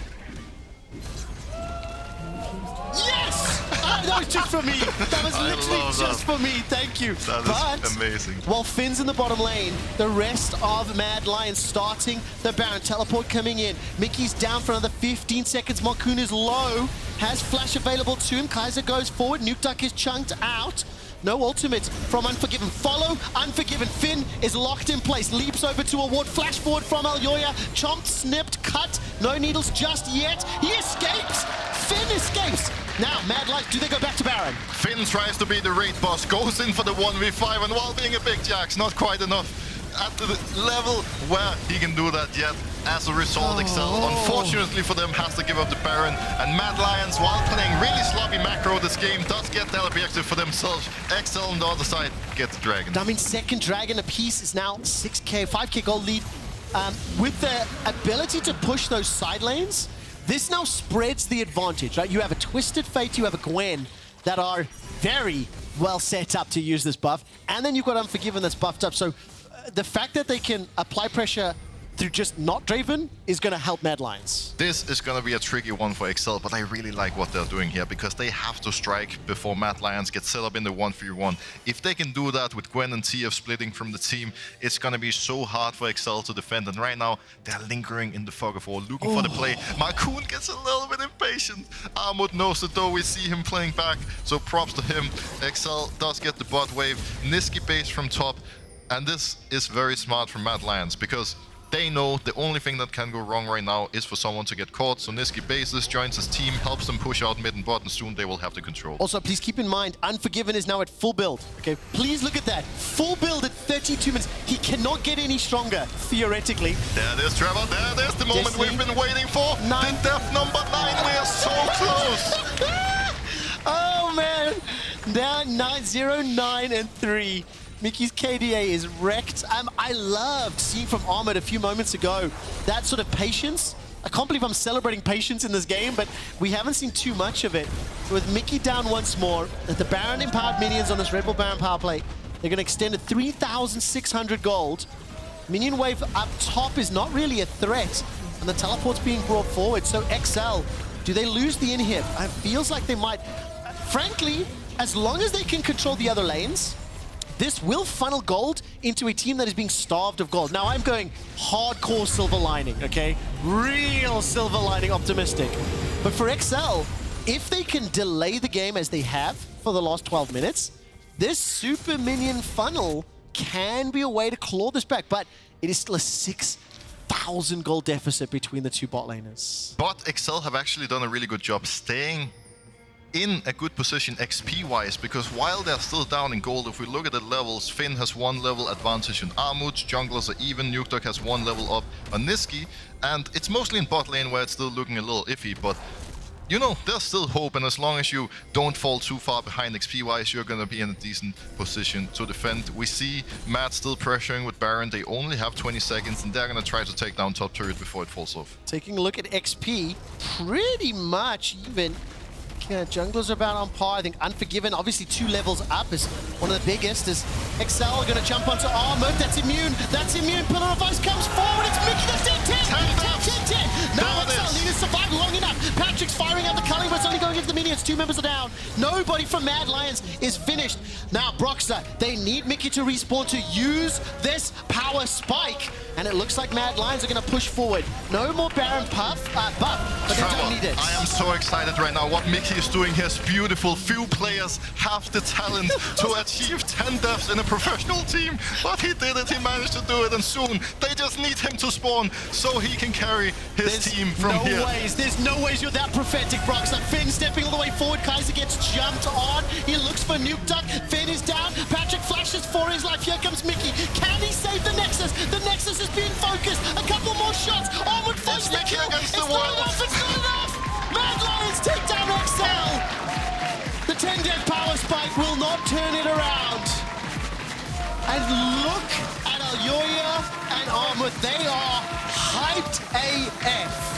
Yes! That was just for me. That was literally just for me. Thank you. That is amazing. While Finn's in the bottom lane, the rest of Mad Lions starting the Baron. Teleport coming in. Mikyx down for another 15 seconds. Markoon is low. Has flash available to him. Kaiser goes forward. Nukeduck is chunked out. No ultimates from Unforgiven. Follow Unforgiven. Finn is locked in place. Leaps over to a ward. Flash forward from Elyoya. Chomped, snipped, cut. No needles just yet. He escapes. Finn escapes. Now, Mad Lions, do they go back to Baron? Finn tries to be the raid boss, goes in for the 1v5, and while being a big Jax, not quite enough at the level where he can do that yet. As a result, Excel, unfortunately for them, has to give up the Baron. And Mad Lions, while playing really sloppy macro this game, does get the objective for themselves. Excel on the other side gets the Dragon. I mean, second Dragon apiece is now 6k, 5k gold lead. With the ability to push those side lanes, this now spreads the advantage, right? You have a Twisted Fate, you have a Gwen that are very well set up to use this buff. And then you've got Unforgiven that's buffed up. So the fact that they can apply pressure through just not Draven is going to help Mad Lions. This is going to be a tricky one for Excel, but I really like what they're doing here because they have to strike before Mad Lions get set up in the 1v1. If they can do that with Gwen and TF splitting from the team, it's going to be so hard for Excel to defend. And right now, they're lingering in the fog of war, looking for the play. Markoon gets a little bit impatient. Armut knows it though. We see him playing back, so props to him. Excel does get the bot wave. Nisqy base from top. And this is very smart from Mad Lions because they know the only thing that can go wrong right now is for someone to get caught. So Nisqy bases, joins his team, helps them push out mid and bot, and soon they will have the control. Also, please keep in mind, Unforgiven is now at full build. Okay, please look at that. Full build at 32 minutes. He cannot get any stronger, theoretically. There it is, Trevor. There it is, the moment we've been waiting for. 9. The death number 9. We are so close. Oh, man. Now 9-0, 9, and 3. Mikyx KDA is wrecked. I loved seeing from Armut a few moments ago that sort of patience. I can't believe I'm celebrating patience in this game, but we haven't seen too much of it. With Mikyx down once more, the Baron empowered minions on this Red Bull Baron power play, they're going to extend to 3,600 gold. Minion wave up top is not really a threat, and the teleport's being brought forward. So XL, do they lose the inhib? It feels like they might. Frankly, as long as they can control the other lanes, this will funnel gold into a team that is being starved of gold. Now, I'm going hardcore silver lining, okay? Real silver lining optimistic. But for XL, if they can delay the game as they have for the last 12 minutes, this super minion funnel can be a way to claw this back, but it is still a 6,000 gold deficit between the two bot laners. But XL have actually done a really good job staying in a good position XP-wise, because while they're still down in gold, if we look at the levels, Finn has 1 level advantage on Armut, junglers are even, Nukeduck has 1 level up on Nisqy, and it's mostly in bot lane where it's still looking a little iffy, but you know, there's still hope, and as long as you don't fall too far behind XP-wise, you're gonna be in a decent position to defend. We see Matt still pressuring with Baron. They only have 20 seconds, and they're gonna try to take down top turret before it falls off. Taking a look at XP, pretty much even. Yeah, junglers are about on par. I think Unforgiven, obviously 2 levels up, is one of the biggest. Is XL are going to jump onto Armut. That's immune. That's immune. Pillar of Ice comes forward. It's Mikyx. That's dead. 10. Now XL need to survive long enough. Patrik's firing out the culling, but it's only going into the minions. 2 members are down. Nobody from Mad Lions is finished. Now Broxah, they need Mikyx to respawn to use this power spike. And it looks like Mad Lions are going to push forward. No more Baron buff, but they don't need it. I am so excited right now. What Mikyx is doing here is beautiful. Few players have the talent to achieve 10 deaths in a professional team, but he did it. He managed to do it, and soon they just need him to spawn so he can carry his team from here. There's no ways you're that prophetic, Broxah. Finn stepping all the way forward. Kaiser gets jumped on. He looks for Nukeduck. Finn is down. Patrik flashes for his life. Here comes Mikyx. Can he save the Nexus? The Nexus is being focused. A couple more shots. Armut finds the kill. It's not enough. It's not enough. Mad Lions take down XL. The 10-death power spike will not turn it around. And look at Elyoya and Armut. They are hyped AF.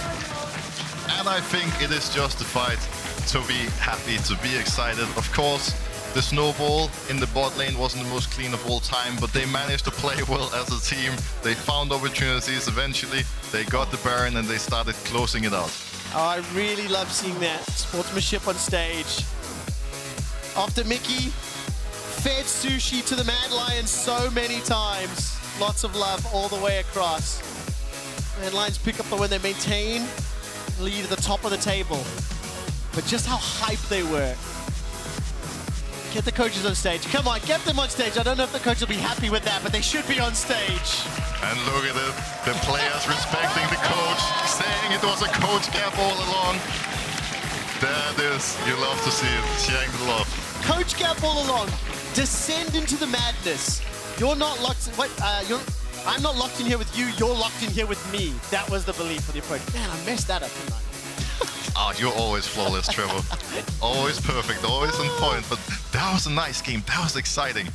And I think it is justified to be happy, to be excited. Of course, the snowball in the bot lane wasn't the most clean of all time, but they managed to play well as a team. They found opportunities eventually. They got the Baron and they started closing it out. Oh, I really love seeing that sportsmanship on stage. After Mikyx fed sushi to the Mad Lions so many times. Lots of love all the way across. Mad Lions pick up the win. They maintain lead at the top of the table. But just how hyped they were. Get the coaches on stage. Come on, get them on stage. I don't know if the coach will be happy with that, but they should be on stage. And look at it. The players respecting the coach, saying it was a coach gap all along. There it is. You love to see it. Sharing the love. Coach gap all along. Descend into the madness. You're not locked in. I'm not locked in here with you. You're locked in here with me. That was the belief of the approach. Man, I messed that up, didn't I? Oh, you're always flawless, Trevor. Always perfect, always on point. But that was a nice game. That was exciting.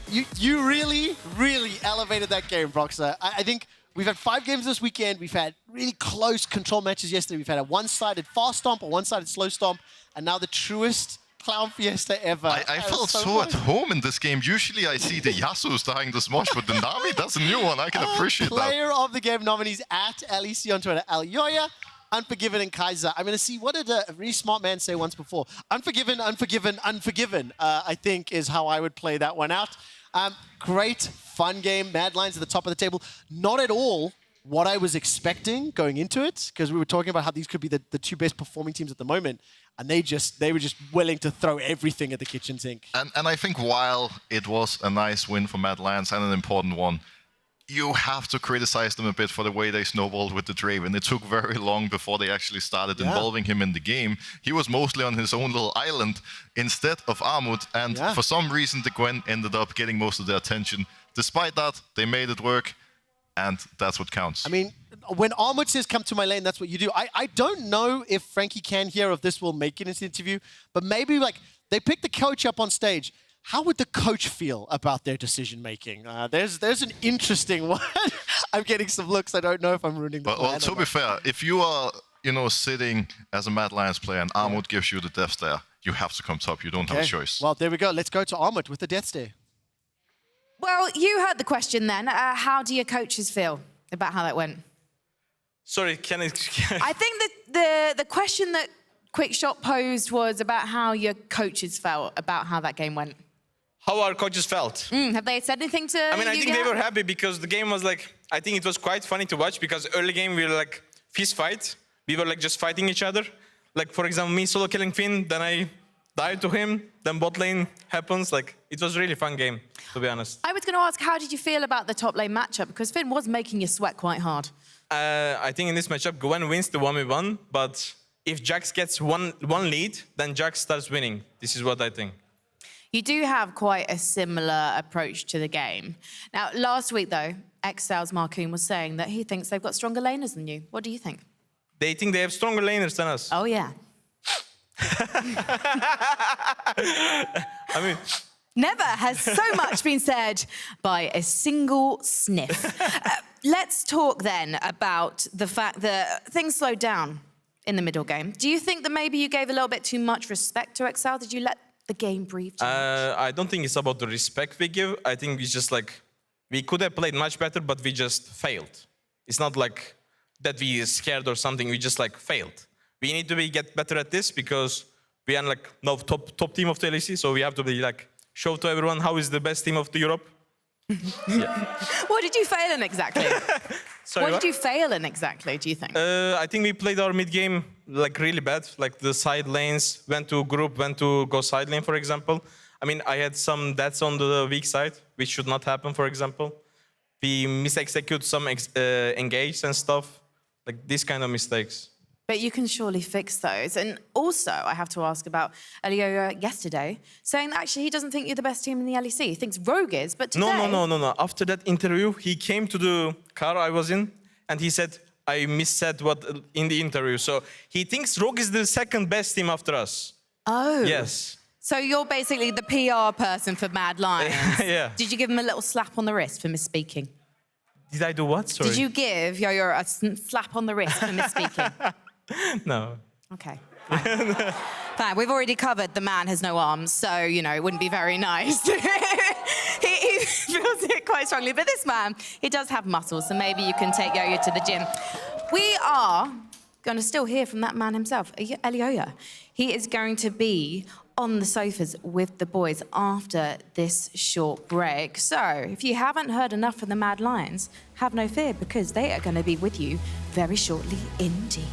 You really, really elevated that game, Broxah. I think we've had 5 games this weekend. We've had really close control matches yesterday. We've had a one-sided fast stomp, a one-sided slow stomp, and now the truest Clown Fiesta ever. I felt so at home in this game. Usually I see the Yasuo starting the Smosh, but the Nami, that's a new one. I can appreciate that. Player of the game nominees at LEC on Twitter. Elyoya, Unforgiven, and Kaiser. I'm going to see, what did a really smart man say once before? Unforgiven, unforgiven, unforgiven, I think is how I would play that one out. Great, fun game. Mad Lions at the top of the table. Not at all what I was expecting going into it, because we were talking about how these could be the 2 best performing teams at the moment, and they were just willing to throw everything at the kitchen sink. And I think while it was a nice win for Mad Lions and an important one, you have to criticize them a bit for the way they snowballed with the Draven. It took very long before they actually started involving him in the game. He was mostly on his own little island instead of Armut, and for some reason the Gwen ended up getting most of the attention. Despite that, they made it work, and that's what counts. I mean, when Armut says come to my lane, that's what you do. I don't know if Frankie can hear, or if this will make it into the interview, but maybe like they picked the coach up on stage. How would the coach feel about their decision-making? There's an interesting one. I'm getting some looks. I don't know if I'm ruining the plan. Well, to be fair, if you are, sitting as a Mad Lions player and Armut gives you the death stare, you have to come top. You don't have a choice. Well, there we go. Let's go to Armut with the death stare. Well, you heard the question then. How do your coaches feel about how that went? Sorry, can I... I think that the question that Quickshot posed was about how your coaches felt about how that game went. How our coaches felt. Have they said anything to you? I mean, I think they were happy because the game was like, I think it was quite funny to watch because early game we were like fist fight. We were like just fighting each other. Like, for example, me solo killing Finn, then I died to him, then bot lane happens. Like, it was a really fun game, to be honest. I was going to ask, how did you feel about the top lane matchup? Because Finn was making you sweat quite hard. I think in this matchup, Gwen wins the 1v1, but if Jax gets one lead, then Jax starts winning. This is what I think. You do have quite a similar approach to the game. Now, last week, though, XL's Markoon was saying that he thinks they've got stronger laners than you. What do you think? They think they have stronger laners than us. Oh, yeah. I mean... Never has so much been said by a single sniff. Let's talk then about the fact that things slowed down in the middle game. Do you think that maybe you gave a little bit too much respect to XL? Did you let the game breathe too much? I don't think it's about the respect we give. I think it's just like, we could have played much better, but we just failed. It's not like that we scared or something, we just like failed. We need to get better at this because we are like no top team of the LEC, so we have to be like, show to everyone how is the best team of the Europe. What did you fail in exactly? Sorry, what did you fail in exactly, do you think? I think we played our mid game like really bad. Like the side lanes, went to group, went to go side lane, for example. I mean, I had some deaths on the weak side, which should not happen, for example. We mis-execute some engage and stuff, like these kind of mistakes. But you can surely fix those. And also, I have to ask about Elyoya yesterday, saying that actually he doesn't think you're the best team in the LEC. He thinks Rogue is, but today... No. After that interview, he came to the car I was in, and he said, I missaid what in the interview. So he thinks Rogue is the second best team after us. Oh. Yes. So you're basically the PR person for Mad Lions. Yeah. Did you give him a little slap on the wrist for misspeaking? Did I do what? Sorry. Did you give Elyoya a slap on the wrist for misspeaking? No. Okay, fine. Fine. We've already covered the man has no arms, so, you know, it wouldn't be very nice. he feels it quite strongly. But this man, he does have muscles, so maybe you can take Elyoya to the gym. We are going to still hear from that man himself, Elyoya. He is going to be on the sofas with the boys after this short break. So, if you haven't heard enough from the Mad Lions, have no fear, because they are going to be with you very shortly indeed.